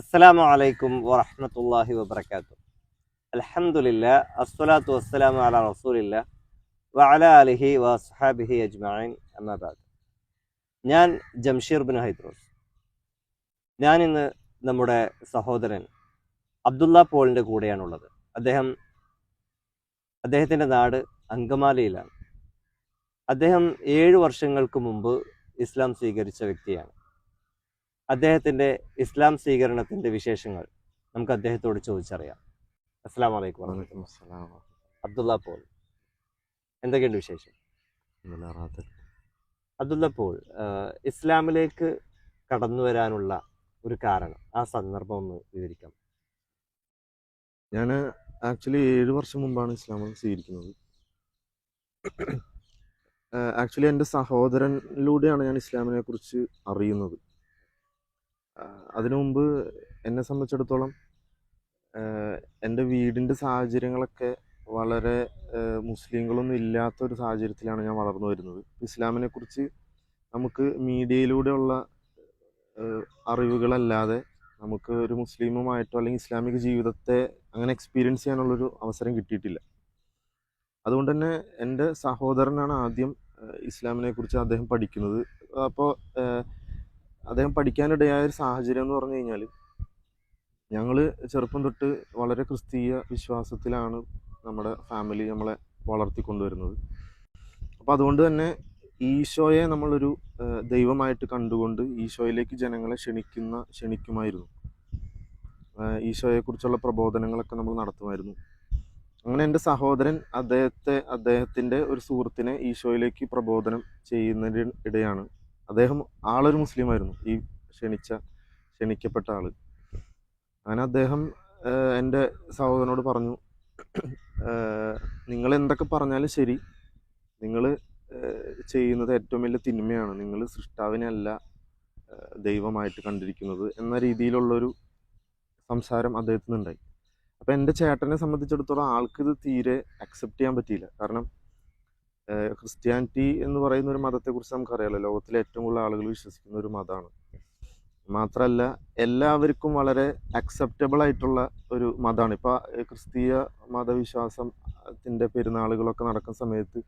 അസ്സലാമു അലൈക്കും വറഹ്മത്തുള്ളാഹി വബറകാതുഹു. അൽഹംദുലില്ലാ അസ്സലാത്തു വസ്സലാമു അലാ റസൂലില്ലാ വഅലാ ആലിഹി വഅസ്ഹാബിഹി അജ്മഈൻ അമ്മാ ബഅദ്. ഞാൻ ജംഷീർ ബിൻ ഹൈദ്രോസ്. ഞാൻ ഇന്ന് നമ്മുടെ സഹോദരൻ അബ്ദുള്ള പോളിൻ്റെ കൂടെയാണുള്ളത്. അദ്ദേഹത്തിൻ്റെ നാട് അങ്കമാലിയിലാണ്. അദ്ദേഹം 7 വർഷങ്ങൾക്ക് മുമ്പ് ഇസ്ലാം സ്വീകരിച്ച വ്യക്തിയാണ്. അദ്ദേഹത്തിൻ്റെ ഇസ്ലാം സ്വീകരണത്തിൻ്റെ വിശേഷങ്ങൾ നമുക്ക് അദ്ദേഹത്തോട് ചോദിച്ചറിയാം. അസ്സലാമു അലൈക്കും വറഹ്മത്തുള്ളാഹി. അബ്ദുള്ള പോൾ, എന്തൊക്കെയുണ്ട് വിശേഷം? അബ്ദുള്ള പോൾ, ഇസ്ലാമിലേക്ക് കടന്നു വരാനുള്ള ഒരു കാരണം, ആ സന്ദർഭം ഒന്ന് വിവരിക്കാം. ഞാൻ ആക്ച്വലി 7 വർഷം മുമ്പാണ് ഇസ്ലാം സ്വീകരിക്കുന്നത്. ആക്ച്വലി എൻ്റെ സഹോദരനിലൂടെയാണ് ഞാൻ ഇസ്ലാമിനെ കുറിച്ച് അറിയുന്നത്. അതിനു മുമ്പ് എന്നെ സംബന്ധിച്ചിടത്തോളം എൻ്റെ വീടിൻ്റെ സാഹചര്യങ്ങളൊക്കെ വളരെ മുസ്ലിങ്ങളൊന്നും ഇല്ലാത്തൊരു സാഹചര്യത്തിലാണ് ഞാൻ വളർന്നു വരുന്നത്. ഇസ്ലാമിനെ കുറിച്ച് നമുക്ക് മീഡിയയിലൂടെയുള്ള അറിവുകളല്ലാതെ നമുക്ക് ഒരു മുസ്ലിമുമായിട്ടോ അല്ലെങ്കിൽ ഇസ്ലാമിക ജീവിതത്തെ അങ്ങനെ എക്സ്പീരിയൻസ് ചെയ്യാനുള്ളൊരു അവസരം കിട്ടിയിട്ടില്ല. അതുകൊണ്ട് തന്നെ എൻ്റെ സഹോദരനാണ് ആദ്യം ഇസ്ലാമിനെ കുറിച്ച് അദ്ദേഹം പഠിക്കുന്നത്. അപ്പോൾ അദ്ദേഹം പഠിക്കാനിടയായ ഒരു സാഹചര്യം എന്ന് പറഞ്ഞു കഴിഞ്ഞാൽ, ഞങ്ങൾ ചെറുപ്പം തൊട്ട് വളരെ ക്രിസ്തീയ വിശ്വാസത്തിലാണ് നമ്മുടെ ഫാമിലി നമ്മളെ വളർത്തിക്കൊണ്ടുവരുന്നത്. അപ്പോൾ അതുകൊണ്ട് തന്നെ ഈശോയെ നമ്മളൊരു ദൈവമായിട്ട് കണ്ടുകൊണ്ട് ഈശോയിലേക്ക് ജനങ്ങളെ ക്ഷണിക്കുമായിരുന്നു. ഈശോയെക്കുറിച്ചുള്ള പ്രബോധനങ്ങളൊക്കെ നമ്മൾ നടത്തുമായിരുന്നു. അങ്ങനെ എൻ്റെ സഹോദരൻ അദ്ദേഹത്തിൻ്റെ ഒരു സുഹൃത്തിനെ ഈശോയിലേക്ക് പ്രബോധനം ചെയ്യുന്നതിനിടെയാണ്, അദ്ദേഹം ആളൊരു മുസ്ലിമായിരുന്നു, ഈ ക്ഷണിക്കപ്പെട്ട ആള്. അങ്ങനെ അദ്ദേഹം എൻ്റെ സഹോദരനോട് പറഞ്ഞു, നിങ്ങൾ എന്തൊക്കെ പറഞ്ഞാലും ശരി, നിങ്ങൾ ചെയ്യുന്നത് ഏറ്റവും വലിയ തിന്മയാണ്, നിങ്ങൾ സൃഷ്ടാവിനെയല്ല ദൈവമായിട്ട് കണ്ടിരിക്കുന്നത് എന്ന രീതിയിലുള്ളൊരു സംസാരം അദ്ദേഹത്തിനുണ്ടായി. അപ്പം എൻ്റെ ചേട്ടനെ സംബന്ധിച്ചിടത്തോളം ആൾക്കിത് തീരെ അക്സെപ്റ്റ് ചെയ്യാൻ പറ്റിയില്ല. കാരണം ക്രിസ്ത്യാനിറ്റി എന്ന് പറയുന്ന ഒരു മതത്തെക്കുറിച്ച് നമുക്കറിയാമല്ലോ, ലോകത്തിലെ ഏറ്റവും കൂടുതൽ ആളുകൾ വിശ്വസിക്കുന്ന ഒരു മതമാണ്. മാത്രമല്ല എല്ലാവർക്കും വളരെ അക്സെപ്റ്റബിൾ ആയിട്ടുള്ള ഒരു മതമാണ്. ഇപ്പോൾ ക്രിസ്തീയ മതവിശ്വാസത്തിൻ്റെ പെരുന്നാളുകളൊക്കെ നടക്കുന്ന സമയത്ത്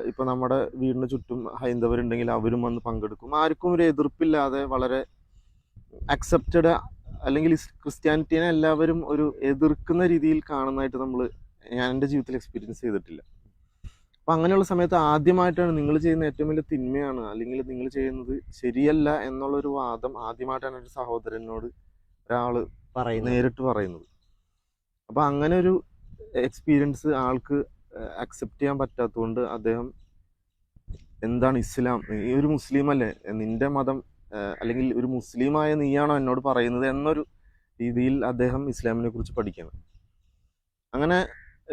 ഇപ്പോൾ നമ്മുടെ വീടിന് ചുറ്റും ഹൈന്ദവരുണ്ടെങ്കിൽ അവരും വന്ന് പങ്കെടുക്കും. ആർക്കും ഒരു എതിർപ്പില്ലാതെ വളരെ അക്സെപ്റ്റഡ്, അല്ലെങ്കിൽ ക്രിസ്ത്യാനിറ്റീനെ എല്ലാവരും ഒരു എതിർക്കുന്ന രീതിയിൽ കാണുന്നതായിട്ട് ഞാൻ എൻ്റെ ജീവിതത്തിൽ എക്സ്പീരിയൻസ് ചെയ്തിട്ടില്ല. അപ്പം അങ്ങനെയുള്ള സമയത്ത് ആദ്യമായിട്ടാണ് നിങ്ങൾ ചെയ്യുന്ന ഏറ്റവും വലിയ തിന്മയാണ്, അല്ലെങ്കിൽ നിങ്ങൾ ചെയ്യുന്നത് ശരിയല്ല എന്നുള്ളൊരു വാദം ആദ്യമായിട്ടാണ് എൻ്റെ സഹോദരനോട് ഒരാൾ നേരിട്ട് പറയുന്നത്. അപ്പം അങ്ങനെ ഒരു എക്സ്പീരിയൻസ് ആൾക്ക് അക്സെപ്റ്റ് ചെയ്യാൻ പറ്റാത്തതുകൊണ്ട് അദ്ദേഹം, എന്താണ് ഇസ്ലാം, നീ ഒരു മുസ്ലിം അല്ലേ, നിന്റെ മതം അല്ലെങ്കിൽ ഒരു മുസ്ലിമായ നീയാണോ എന്നോട് പറയുന്നത് എന്നൊരു രീതിയിൽ അദ്ദേഹം ഇസ്ലാമിനെ കുറിച്ച് പഠിക്കണം. അങ്ങനെ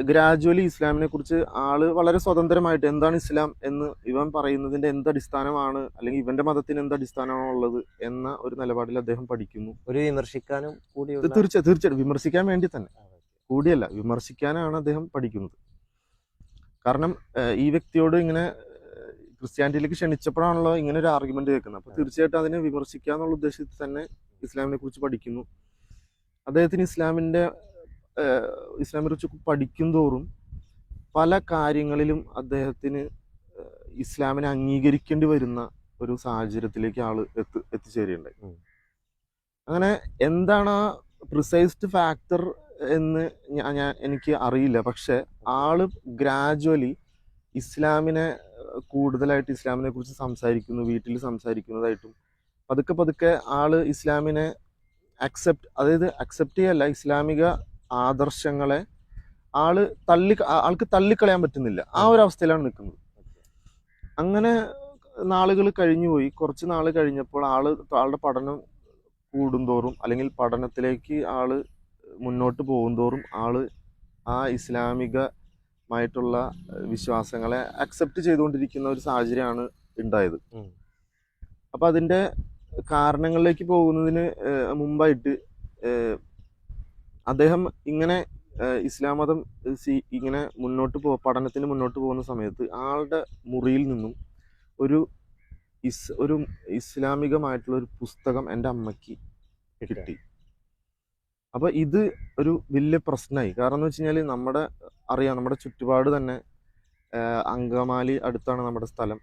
ഗ്രാജുവലി ഇസ്ലാമിനെ കുറിച്ച് ആള് വളരെ സ്വതന്ത്രമായിട്ട് എന്താണ് ഇസ്ലാം എന്ന്, ഇവൻ പറയുന്നതിന്റെ എന്തടിസ്ഥാനമാണ്, അല്ലെങ്കിൽ ഇവന്റെ മതത്തിന് എന്തടിസ്ഥാനമാണോ ഉള്ളത് എന്ന ഒരു നിലപാടിൽ അദ്ദേഹം പഠിക്കുന്നു. ഒരു വിമർശിക്കാനും കൂടി, തീർച്ചയായിട്ടും വിമർശിക്കാൻ വേണ്ടി തന്നെ, കൂടിയല്ല വിമർശിക്കാനാണ് അദ്ദേഹം പഠിക്കുന്നത്. കാരണം ഈ വ്യക്തിയോട് ഇങ്ങനെ ക്രിസ്ത്യാനിറ്റിയിലേക്ക് ക്ഷണിച്ചപ്പോഴാണല്ലോ ഇങ്ങനെ ഒരു ആർഗ്യുമെന്റ് കേൾക്കുന്നത്. അപ്പോൾ തീർച്ചയായിട്ടും അതിനെ വിമർശിക്കാന്നുള്ള ഉദ്ദേശത്തിൽ തന്നെ ഇസ്ലാമിനെ കുറിച്ച് പഠിക്കുന്നു. അദ്ദേഹത്തിന് ഇസ്ലാമിനെ കുറിച്ച് പഠിക്കും തോറും പല കാര്യങ്ങളിലും അദ്ദേഹത്തിന് ഇസ്ലാമിനെ അംഗീകരിക്കേണ്ടി വരുന്ന ഒരു സാഹചര്യത്തിലേക്ക് ആള് എത്തിച്ചേരുകയുണ്ടായി. അങ്ങനെ എന്താണ് ആ പ്രിസൈസ്ഡ് ഫാക്ടർ എന്ന് എനിക്ക് അറിയില്ല. പക്ഷെ ആള് ഗ്രാജുവലി കൂടുതലായിട്ട് ഇസ്ലാമിനെ കുറിച്ച് സംസാരിക്കുന്നു, വീട്ടിൽ സംസാരിക്കുന്നതായിട്ടും പതുക്കെ ആള് ഇസ്ലാമിനെ അക്സെപ്റ്റ് ചെയ്യല്ല, ഇസ്ലാമിക ആദർശങ്ങളെ ആൾക്ക് തള്ളിക്കളയാൻ പറ്റുന്നില്ല. ആ ഒരു അവസ്ഥയിലാണ് നിൽക്കുന്നത്. അങ്ങനെ നാളുകൾ കഴിഞ്ഞുപോയി. കുറച്ച് നാൾ കഴിഞ്ഞപ്പോൾ ആളുടെ പഠനം കൂടുന്തോറും, അല്ലെങ്കിൽ പഠനത്തിലേക്ക് ആള് മുന്നോട്ട് പോകുന്തോറും ആ ഇസ്ലാമികമായിട്ടുള്ള വിശ്വാസങ്ങളെ അക്സെപ്റ്റ് ചെയ്തുകൊണ്ടിരിക്കുന്ന ഒരു സാഹചര്യമാണ് ഉണ്ടായത്. അപ്പൊ അതിന്റെ കാരണങ്ങളിലേക്ക് പോകുന്നതിന് മുമ്പായിട്ട് അദ്ദേഹം ഇങ്ങനെ ഇസ്ലാം മതം ഇങ്ങനെ പഠനത്തിന് മുന്നോട്ട് പോകുന്ന സമയത്ത് ആളുടെ മുറിയിൽ നിന്നും ഒരു ഇസ്ലാമികമായിട്ടുള്ള ഒരു പുസ്തകം എൻ്റെ അമ്മയ്ക്ക് കിട്ടി. അപ്പോൾ ഇത് ഒരു വലിയ പ്രശ്നമായി. കാരണം എന്ന് വെച്ച് കഴിഞ്ഞാൽ നമ്മുടെ ചുറ്റുപാട് തന്നെ അങ്കമാലി അടുത്താണ് നമ്മുടെ സ്ഥലം.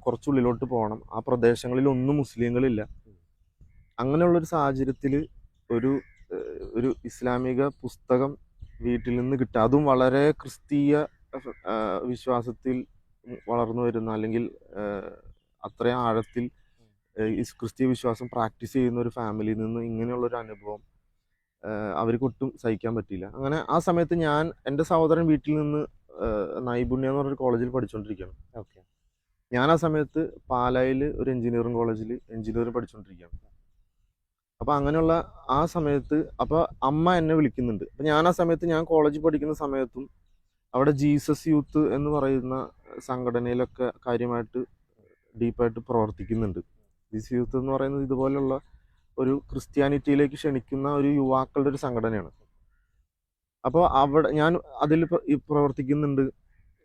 കുറച്ചുള്ളിലോട്ട് പോകണം. ആ പ്രദേശങ്ങളിലൊന്നും മുസ്ലിങ്ങളില്ല. അങ്ങനെയുള്ളൊരു സാഹചര്യത്തിൽ ഒരു ഇസ്ലാമിക പുസ്തകം വീട്ടിൽ നിന്ന് കിട്ടുക, അതും വളരെ ക്രിസ്തീയ വിശ്വാസത്തിൽ വളർന്നു വരുന്ന, അല്ലെങ്കിൽ അത്രയും ആഴത്തിൽ ക്രിസ്തീയ വിശ്വാസം പ്രാക്ടീസ് ചെയ്യുന്ന ഒരു ഫാമിലിയിൽ നിന്ന് ഇങ്ങനെയുള്ളൊരു അനുഭവം അവർക്ക് ഒട്ടും സഹിക്കാൻ പറ്റിയില്ല. അങ്ങനെ ആ സമയത്ത് എൻ്റെ സഹോദരൻ വീട്ടിൽ നിന്ന് നൈപുണ്യ എന്ന് പറഞ്ഞൊരു കോളേജിൽ പഠിച്ചുകൊണ്ടിരിക്കുകയാണ്. ഓക്കെ. ഞാൻ ആ സമയത്ത് പാലായിൽ ഒരു എഞ്ചിനീയറിംഗ് കോളേജിൽ എഞ്ചിനീയറിംഗ് പഠിച്ചുകൊണ്ടിരിക്കുകയാണ്. അപ്പോൾ അങ്ങനെയുള്ള ആ സമയത്ത് അപ്പോൾ അമ്മ എന്നെ വിളിക്കുന്നുണ്ട്. അപ്പോൾ ഞാൻ ആ സമയത്ത് ഞാൻ കോളേജിൽ പഠിക്കുന്ന സമയത്തും അവിടെ ജീസസ് യൂത്ത് എന്ന് പറയുന്ന സംഘടനയിലൊക്കെ കാര്യമായിട്ട് ഡീപ്പായിട്ട് പ്രവർത്തിക്കുന്നുണ്ട്. ജീസസ് യൂത്ത് എന്ന് പറയുന്നത് ഇതുപോലുള്ള ഒരു ക്രിസ്ത്യാനിറ്റിയിലേക്ക് ക്ഷണിക്കുന്ന ഒരു യുവാക്കളുടെ ഒരു സംഘടനയാണ്. അപ്പോൾ അവിടെ ഞാൻ അതിൽ പ്രവർത്തിക്കുന്നുണ്ട്.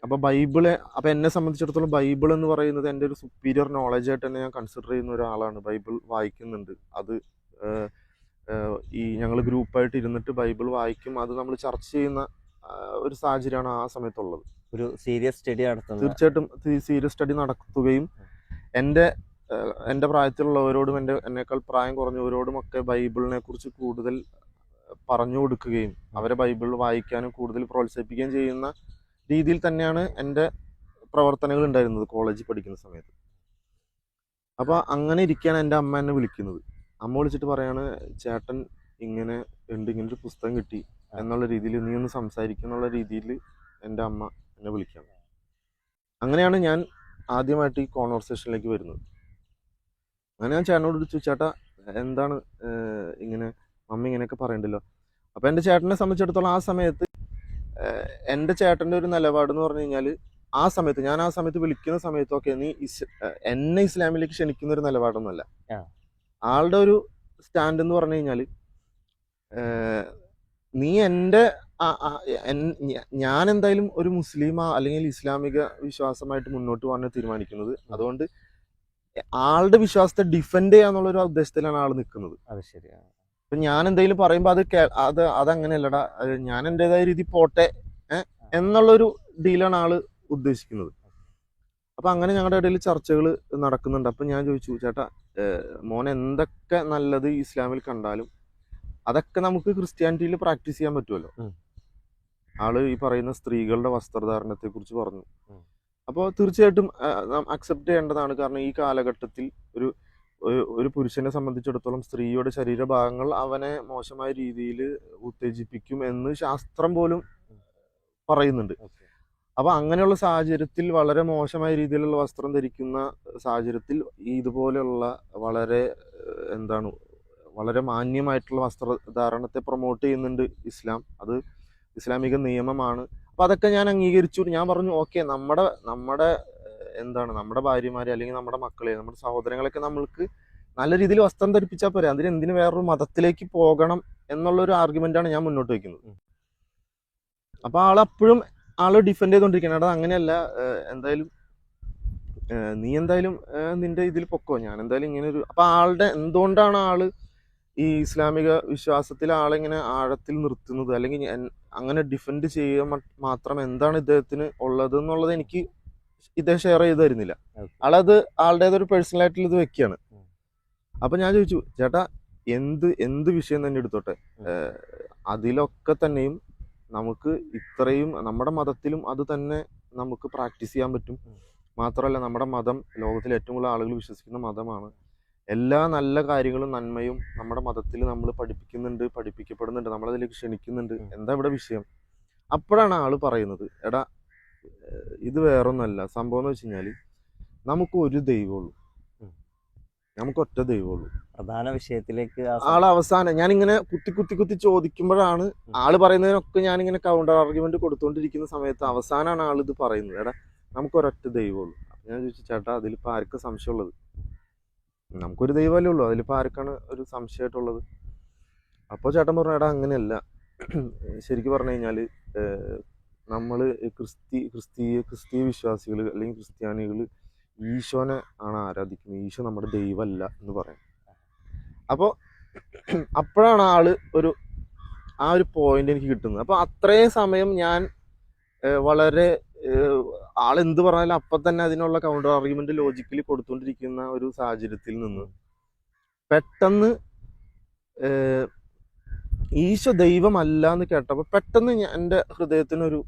അപ്പോൾ എന്നെ സംബന്ധിച്ചിടത്തോളം ബൈബിൾ എന്ന് പറയുന്നത് എൻ്റെ ഒരു സുപ്പീരിയർ നോളജായിട്ട് തന്നെ ഞാൻ കൺസിഡർ ചെയ്യുന്ന ഒരാളാണ്. ബൈബിൾ വായിക്കുന്നുണ്ട്. അത് ഈ ഞങ്ങൾ ഗ്രൂപ്പായിട്ട് ഇരുന്നിട്ട് ബൈബിൾ വായിക്കും. അത് നമ്മൾ ചർച്ച ചെയ്യുന്ന ഒരു സാഹചര്യമാണ് ആ സമയത്തുള്ളത്. ഒരു സീരിയസ് സ്റ്റഡി നടത്തുന്നത്. തീർച്ചയായിട്ടും സീരിയസ് സ്റ്റഡി നടത്തുകയും എൻ്റെ പ്രായത്തിലുള്ളവരോടും എന്നേക്കാൾ പ്രായം കുറഞ്ഞവരോടും ഒക്കെ ബൈബിളിനെ കുറിച്ച് കൂടുതൽ പറഞ്ഞു കൊടുക്കുകയും അവരെ ബൈബിൾ വായിക്കാനും കൂടുതൽ പ്രോത്സാഹിപ്പിക്കുകയും ചെയ്യുന്ന രീതിയിൽ തന്നെയാണ് എൻ്റെ പ്രവർത്തനങ്ങൾ ഉണ്ടായിരുന്നത് കോളേജിൽ പഠിക്കുന്ന സമയത്ത്. അപ്പോൾ അങ്ങനെ ഇരിക്കുകയാണ് എൻ്റെ അമ്മ എന്നെ വിളിക്കുന്നത്. അമ്മ വിളിച്ചിട്ട് പറയാണ്, ചേട്ടൻ ഇങ്ങനൊരു പുസ്തകം കിട്ടി എന്നുള്ള രീതിയിൽ നീ ഒന്ന് സംസാരിക്കും എന്നുള്ള രീതിയിൽ എൻ്റെ അമ്മ എന്നെ വിളിക്കുകയാണ്. അങ്ങനെയാണ് ഞാൻ ആദ്യമായിട്ട് ഈ കോൺവെർസേഷനിലേക്ക് വരുന്നത്. അങ്ങനെ ഞാൻ ചേട്ടനോട് ചോദിച്ചു, ചേട്ടാ എന്താണ് ഇങ്ങനെ മമ്മി ഇങ്ങനെയൊക്കെ പറയണ്ടല്ലോ. അപ്പോൾ എൻ്റെ ചേട്ടനെ സംബന്ധിച്ചിടത്തോളം ആ സമയത്ത് എൻ്റെ ചേട്ടൻ്റെ ഒരു നിലപാടെന്ന് പറഞ്ഞു കഴിഞ്ഞാൽ ഞാൻ ആ സമയത്ത് വിളിക്കുന്ന സമയത്തൊക്കെ നീ എന്നെ ഇസ്ലാമിലേക്ക് ക്ഷണിക്കുന്ന ഒരു നിലപാടൊന്നുമല്ല. ആളുടെ ഒരു സ്റ്റാൻഡ് എന്ന് പറഞ്ഞു കഴിഞ്ഞാൽ നീ ഞാൻ എന്തായാലും ഒരു മുസ്ലിമാ അല്ലെങ്കിൽ ഇസ്ലാമിക വിശ്വാസമായിട്ട് മുന്നോട്ട് പോകാൻ തീരുമാനിക്കുന്നത്. അതുകൊണ്ട് ആളുടെ വിശ്വാസത്തെ ഡിഫെൻഡ് ചെയ്യാന്നുള്ളൊരു ഉദ്ദേശത്തിലാണ് ആൾ നിൽക്കുന്നത്. അത് ശരിയാണ്. ഇപ്പൊ ഞാൻ എന്തെങ്കിലും പറയുമ്പോൾ അതങ്ങനെയല്ലടാ, ഞാൻ എൻ്റെതായ രീതി പോട്ടെ എന്നുള്ളൊരു ഡീലാണ് ആള് ഉദ്ദേശിക്കുന്നത്. അപ്പൊ അങ്ങനെ ഞങ്ങളുടെ ഇടയിൽ ചർച്ചകൾ നടക്കുന്നുണ്ട്. അപ്പൊ ഞാൻ ചോദിച്ചു, ചേട്ടാ മോൻ എന്തൊക്കെ നല്ലത് ഇസ്ലാമിൽ കണ്ടാലും അതൊക്കെ നമുക്ക് ക്രിസ്ത്യാനിറ്റിയിൽ പ്രാക്ടീസ് ചെയ്യാൻ പറ്റുമല്ലോ. ആള് ഈ പറയുന്ന സ്ത്രീകളുടെ വസ്ത്രധാരണത്തെ കുറിച്ച് പറഞ്ഞു. അപ്പോൾ തീർച്ചയായിട്ടും അക്സെപ്റ്റ് ചെയ്യേണ്ടതാണ്. കാരണം ഈ കാലഘട്ടത്തിൽ ഒരു പുരുഷനെ സംബന്ധിച്ചിടത്തോളം സ്ത്രീയുടെ ശരീരഭാഗങ്ങൾ അവനെ മോശമായ രീതിയിൽ ഉത്തേജിപ്പിക്കും എന്ന് ശാസ്ത്രം പോലും പറയുന്നുണ്ട്. അപ്പൊ അങ്ങനെയുള്ള സാഹചര്യത്തിൽ വളരെ മോശമായ രീതിയിലുള്ള വസ്ത്രം ധരിക്കുന്ന സാഹചര്യത്തിൽ ഇതുപോലെയുള്ള വളരെ മാന്യമായിട്ടുള്ള വസ്ത്രധാരണത്തെ പ്രൊമോട്ട് ചെയ്യുന്നുണ്ട് ഇസ്ലാം. അത് ഇസ്ലാമിക നിയമമാണ്. അപ്പൊ അതൊക്കെ ഞാൻ അംഗീകരിച്ചു. ഞാൻ പറഞ്ഞു, ഓക്കെ, നമ്മുടെ ഭാര്യമാരെ അല്ലെങ്കിൽ നമ്മുടെ മക്കളെ, നമ്മുടെ സഹോദരങ്ങളൊക്കെ നമ്മൾക്ക് നല്ല രീതിയിൽ വസ്ത്രം ധരിപ്പിച്ചാൽ പോരെ, അതിന് എന്തിനു വേറൊരു മതത്തിലേക്ക് പോകണം എന്നുള്ളൊരു ആർഗ്യുമെന്റാണ് ഞാൻ മുന്നോട്ട് വയ്ക്കുന്നത്. അപ്പൊ ആള് ഡിഫെൻഡ് ചെയ്തോണ്ടിരിക്കണം. എടാ അങ്ങനെയല്ല, നീ എന്തായാലും നിന്റെ ഇതിൽ പൊക്കോ, ഞാൻ എന്തായാലും ഇങ്ങനെ അപ്പൊ എന്തുകൊണ്ടാണ് ആള് ഈ ഇസ്ലാമിക വിശ്വാസത്തിൽ ആളെങ്ങനെ ആഴത്തിൽ നിർത്തുന്നത്, അല്ലെങ്കിൽ അങ്ങനെ ഡിഫെൻഡ് ചെയ്യാൻ മാത്രം എന്താണ് ഇദ്ദേഹത്തിന് ഉള്ളത് എന്നുള്ളത് എനിക്ക് ഇദ്ദേഹം ഷെയർ ചെയ്ത് തരുന്നില്ല. ആളുടേതൊരു പേഴ്സണൽ ആയിട്ടുള്ള ഇത് വെക്കുകയാണ്. അപ്പൊ ഞാൻ ചോദിച്ചു, ചേട്ടാ എന്ത് വിഷയം തന്നെ എടുത്തോട്ടെ, അതിലൊക്കെ തന്നെയും നമുക്ക് ഇത്രയും നമ്മുടെ മതത്തിലും അത് തന്നെ നമുക്ക് പ്രാക്ടീസ് ചെയ്യാൻ പറ്റും. മാത്രമല്ല നമ്മുടെ മതം ലോകത്തിലെ ഏറ്റവും കൂടുതൽ ആളുകൾ വിശ്വസിക്കുന്ന മതമാണ്. എല്ലാ നല്ല കാര്യങ്ങളും നന്മയും നമ്മുടെ മതത്തിൽ നമ്മൾ പഠിപ്പിക്കപ്പെടുന്നുണ്ട്, നമ്മളതിലേക്ക് ക്ഷണിക്കുന്നുണ്ട്. എന്താ ഇവിടെ വിഷയം? അപ്പോഴാണ് ആള് പറയുന്നത്, എടാ ഇത് വേറൊന്നല്ല, സംഭവം എന്ന് വെച്ച് കഴിഞ്ഞാല് നമുക്ക് ഒരു ദൈവമുള്ളൂ, നമുക്ക് ഒറ്റ ദൈവമുള്ളൂ. പ്രധാന വിഷയത്തിലേക്ക് ആള് അവസാനം ഞാനിങ്ങനെ കുത്തി ചോദിക്കുമ്പോഴാണ് ആള് പറയുന്നതിനൊക്കെ ഞാനിങ്ങനെ കൗണ്ടർ ആർഗ്യുമെന്റ് കൊടുത്തോണ്ടിരിക്കുന്ന സമയത്ത് അവസാനമാണ് ആൾ ഇത് പറയുന്നത്, എടാ നമുക്കൊരൊറ്റ ദൈവമുള്ളൂ. ഞാൻ ചോദിച്ചു, ചേട്ടാ അതിലിപ്പോ ആർക്കാ സംശയമുള്ളത്? നമുക്കൊരു ദൈവമല്ലേ ഉള്ളൂ, അതിലിപ്പോ ആർക്കാണ് ഒരു സംശയമായിട്ടുള്ളത്? അപ്പോൾ ചേട്ടൻ പറഞ്ഞു, എടാ അങ്ങനെയല്ല, ശരിക്കും പറഞ്ഞു കഴിഞ്ഞാല് നമ്മള് ക്രിസ്തീയ വിശ്വാസികൾ അല്ലെങ്കിൽ ക്രിസ്ത്യാനികൾ ഈശോനെ ആണ് ആരാധിക്കുന്നത്, ഈശോ നമ്മുടെ ദൈവമല്ല എന്ന് പറയാം. അപ്പോൾ അപ്പോഴാണ് ആള് ആ ഒരു പോയിന്റ് എനിക്ക് കിട്ടുന്നത്. അപ്പൊ അത്രയും സമയം ഞാൻ വളരെ ആളെന്ത് പറഞ്ഞാലും അപ്പൊ തന്നെ അതിനുള്ള കൗണ്ടർ ആർഗ്യുമെന്റ് ലോജിക്കലി കൊടുത്തുകൊണ്ടിരിക്കുന്ന ഒരു സാഹചര്യത്തിൽ നിന്ന് പെട്ടെന്ന് ഈശോ ദൈവമല്ല എന്ന് കേട്ടപ്പോൾ പെട്ടെന്ന് എൻ്റെ ഹൃദയത്തിനൊരു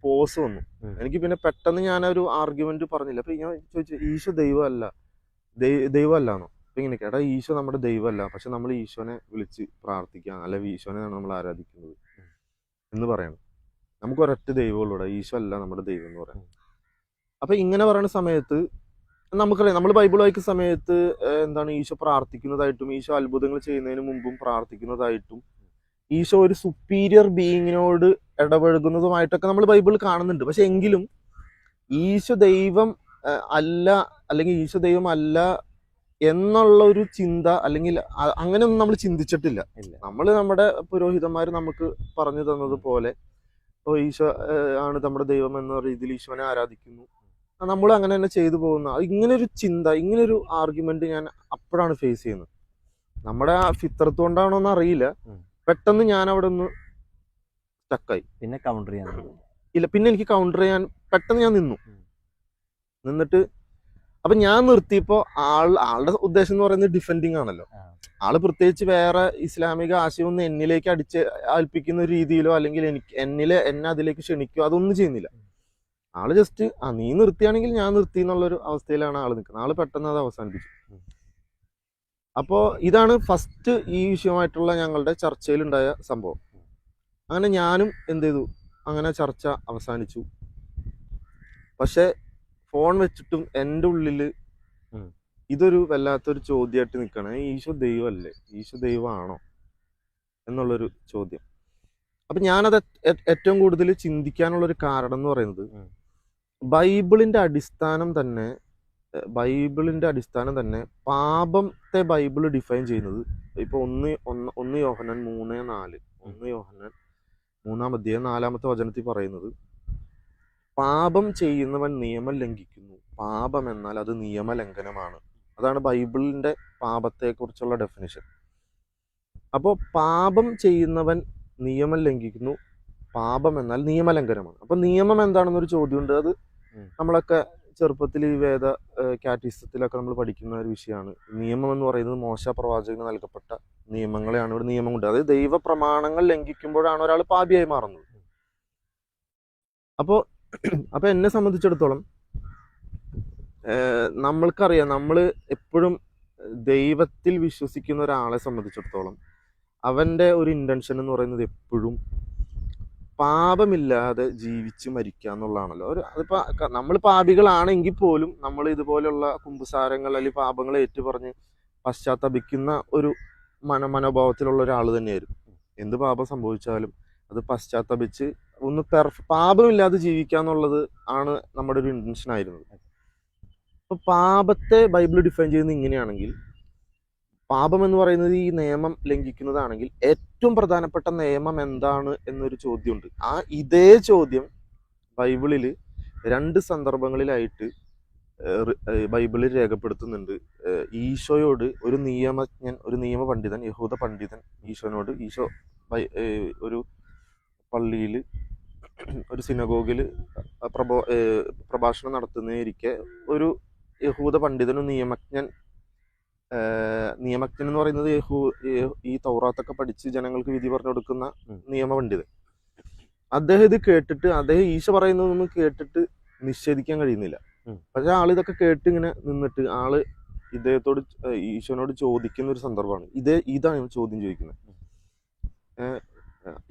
പോസ് വന്നു. എനിക്ക് പിന്നെ പെട്ടെന്ന് ഞാനൊരു ആർഗ്യുമെന്റ് പറഞ്ഞില്ല. അപ്പൊ ഞാൻ ചോദിച്ചു, ഈശോ ദൈവമല്ല, ദൈവമല്ലാന്നോ? അപ്പൊ ഇങ്ങനെ കേട്ടാ, ഈശോ നമ്മുടെ ദൈവമല്ല, പക്ഷെ നമ്മൾ ഈശോനെ വിളിച്ച് പ്രാർത്ഥിക്കാം, അല്ലെ ഈശോനെയാണ് നമ്മൾ ആരാധിക്കുന്നത് എന്ന് പറയണം. നമുക്ക് ഒരൊറ്റ ദൈവമുള്ളൂടെ, ഈശോ അല്ല നമ്മുടെ ദൈവം എന്ന് പറയാം. അപ്പൊ ഇങ്ങനെ പറയുന്ന സമയത്ത് നമുക്കറിയാം, നമ്മൾ ബൈബിൾ വായിക്കുന്ന സമയത്ത് എന്താണ് ഈശോ പ്രാർത്ഥിക്കുന്നതായിട്ടും ഈശോ അത്ഭുതങ്ങൾ ചെയ്യുന്നതിന് മുമ്പും പ്രാർത്ഥിക്കുന്നതായിട്ടും ഈശോ ഒരു സുപ്പീരിയർ ബീയിങ്ങിനോട് ഇടപഴകുന്നതുമായിട്ടൊക്കെ നമ്മൾ ബൈബിളിൽ കാണുന്നുണ്ട്. പക്ഷെ എങ്കിലും ഈശോ ദൈവം അല്ല, അല്ലെങ്കിൽ ഈശോ ദൈവം അല്ല എന്നുള്ള ഒരു ചിന്ത, അല്ലെങ്കിൽ അങ്ങനെയൊന്നും നമ്മൾ ചിന്തിച്ചിട്ടില്ല. നമ്മൾ നമ്മുടെ പുരോഹിതന്മാർ നമുക്ക് പറഞ്ഞു തന്നതുപോലെ ഈശോ ആണ് നമ്മുടെ ദൈവം എന്ന രീതിയിൽ ഈശോനെ ആരാധിക്കുന്നു, നമ്മൾ അങ്ങനെ തന്നെ ചെയ്തു പോകുന്ന ഇങ്ങനൊരു ചിന്ത, ഇങ്ങനൊരു ആർഗ്യുമെന്റ് ഞാൻ അപ്പോഴാണ് ഫേസ് ചെയ്യുന്നത്. നമ്മുടെ ആ ഫിത്രത്ത് കൊണ്ടാണോ എന്ന് അറിയില്ല, പെട്ടെന്ന് ഞാൻ അവിടെ ഒന്ന് സ്റ്റക്കായി. പിന്നെ കൗണ്ടർ ചെയ്യാൻ ഇല്ല, പിന്നെ എനിക്ക് കൗണ്ടർ ചെയ്യാൻ പെട്ടെന്ന് ഞാൻ നിന്നിട്ട് അപ്പൊ ഞാൻ നിർത്തിയപ്പോ ആളുടെ ഉദ്ദേശം എന്ന് പറയുന്നത് ഡിഫെൻഡിങ് ആണല്ലോ. ആള് പ്രത്യേകിച്ച് വേറെ ഇസ്ലാമിക ആശയമൊന്നും എന്നിലേക്ക് ഏൽപ്പിക്കുന്ന ഒരു രീതിയിലോ അല്ലെങ്കിൽ എന്നെ അതിലേക്ക് ക്ഷണിക്കോ അതൊന്നും ചെയ്യുന്നില്ല. ആള് ജസ്റ്റ് നീ നിർത്തിയാണെങ്കിൽ ഞാൻ നിർത്തി എന്നുള്ളൊരു അവസ്ഥയിലാണ് ആള് നിൽക്കുന്നത്. ആള് പെട്ടെന്ന് അത് അവസാനിപ്പിച്ചു. അപ്പോൾ ഇതാണ് ഫസ്റ്റ് ഈ വിഷയമായിട്ടുള്ള ഞങ്ങളുടെ ചർച്ചയിലുണ്ടായ സംഭവം. അങ്ങനെ ഞാനും എന്ത് ചെയ്തു, അങ്ങനെ ചർച്ച അവസാനിച്ചു. പക്ഷെ ഫോൺ വെച്ചിട്ടും എൻ്റെ ഉള്ളില് ഇതൊരു വല്ലാത്തൊരു ചോദ്യമായിട്ട് നിൽക്കണം. ഈശോ ദൈവമല്ലേ, ഈശോ ദൈവമാണോ എന്നുള്ളൊരു ചോദ്യം. അപ്പൊ ഞാനത് ഏറ്റവും കൂടുതൽ ചിന്തിക്കാനുള്ളൊരു കാരണം എന്ന് പറയുന്നത്, ബൈബിളിന്റെ അടിസ്ഥാനം തന്നെ പാപത്തെ ബൈബിൾ ഡിഫൈൻ ചെയ്യുന്നത് ഇപ്പൊ 1 യോഹന്നാൻ 3:4 1 യോഹന്നാൻ 3:4 വചനത്തിൽ പറയുന്നത്, പാപം ചെയ്യുന്നവൻ നിയമം ലംഘിക്കുന്നു, പാപം എന്നാൽ അത് നിയമലംഘനമാണ്. അതാണ് ബൈബിളിന്റെ പാപത്തെ കുറിച്ചുള്ള ഡെഫിനിഷൻ. അപ്പോൾ പാപം ചെയ്യുന്നവൻ നിയമം ലംഘിക്കുന്നു, പാപം എന്നാൽ നിയമലംഘനമാണ്. അപ്പൊ നിയമം എന്താണെന്നൊരു ചോദ്യമുണ്ട്. അത് നമ്മളൊക്കെ ചെറുപ്പത്തിൽ ഈ വേദ കാറ്റിസത്തിലൊക്കെ നമ്മൾ പഠിക്കുന്ന ഒരു വിഷയമാണ്. നിയമം എന്ന് പറയുന്നത് മോശ പ്രവാചകന് നൽകപ്പെട്ട നിയമങ്ങളെയാണ് ഇവിടെ നിയമം കൊണ്ട്. അതായത് ദൈവ പ്രമാണങ്ങൾ ലംഘിക്കുമ്പോഴാണ് ഒരാൾ പാപിയായി മാറുന്നത്. അപ്പൊ എന്നെ സംബന്ധിച്ചിടത്തോളം നമ്മൾക്കറിയാം, നമ്മൾ എപ്പോഴും ദൈവത്തിൽ വിശ്വസിക്കുന്ന ഒരാളെ സംബന്ധിച്ചിടത്തോളം അവന്റെ ഒരു ഇന്റൻഷൻ എന്ന് പറയുന്നത് എപ്പോഴും പാപമില്ലാതെ ജീവിച്ച് മരിക്കുക എന്നുള്ളതാണല്ലോ. അതിപ്പോ നമ്മൾ പാപികളാണെങ്കിൽ പോലും നമ്മൾ ഇതുപോലുള്ള കുമ്പസാരങ്ങൾ അല്ലെങ്കിൽ പാപങ്ങൾ ഏറ്റുപറഞ്ഞ് പശ്ചാത്തപിക്കുന്ന ഒരു മനോഭാവത്തിലുള്ള ഒരാൾ തന്നെയായിരുന്നു. എന്ത് പാപം സംഭവിച്ചാലും അത് പശ്ചാത്തപിച്ച് ഒന്ന് പാപമില്ലാതെ ജീവിക്കുക എന്നുള്ളത് ആണ് നമ്മുടെ ഒരു ഇന്റൻഷൻ ആയിരുന്നത്. അപ്പൊ പാപത്തെ ബൈബിൾ ഡിഫൈൻ ചെയ്യുന്നത് ഇങ്ങനെയാണെങ്കിൽ, പാപം എന്ന് പറയുന്നത് ഈ നിയമം ലംഘിക്കുന്നതാണെങ്കിൽ ഏറ്റവും പ്രധാനപ്പെട്ട നിയമം എന്താണ് എന്നൊരു ചോദ്യമുണ്ട്. ഇതേ ചോദ്യം ബൈബിളിൽ 2 സന്ദർഭങ്ങളിലായിട്ട് ബൈബിളിൽ രേഖപ്പെടുത്തുന്നുണ്ട്. ഈശോയോട് ഒരു നിയമ പണ്ഡിതൻ, യഹൂദ പണ്ഡിതൻ ഈശോനോട്, ഈശോ ഒരു പള്ളിയിൽ ഒരു സിനഗോഗിൽ പ്രഭാഷണം നടത്തുന്നതിരിക്കെ ഒരു യഹൂദ പണ്ഡിതനും നിയമജ്ഞൻ എന്ന് പറയുന്നത് ഈ തൗറാത്തൊക്കെ പഠിച്ച് ജനങ്ങൾക്ക് വിധി പറഞ്ഞു കൊടുക്കുന്ന നിയമപണ്ഡിതൻ, അദ്ദേഹം ഇത് കേട്ടിട്ട് ഈശോ പറയുന്നതൊന്നും കേട്ടിട്ട് നിഷേധിക്കാൻ കഴിയുന്നില്ല. പക്ഷെ ആളിതൊക്കെ കേട്ട് ഇങ്ങനെ നിന്നിട്ട് ആള് ഇദ്ദേഹത്തോട് ഈശോനോട് ചോദിക്കുന്ന ഒരു സന്ദർഭമാണ് ഇതാണ് ചോദ്യം ചോദിക്കുന്നത്.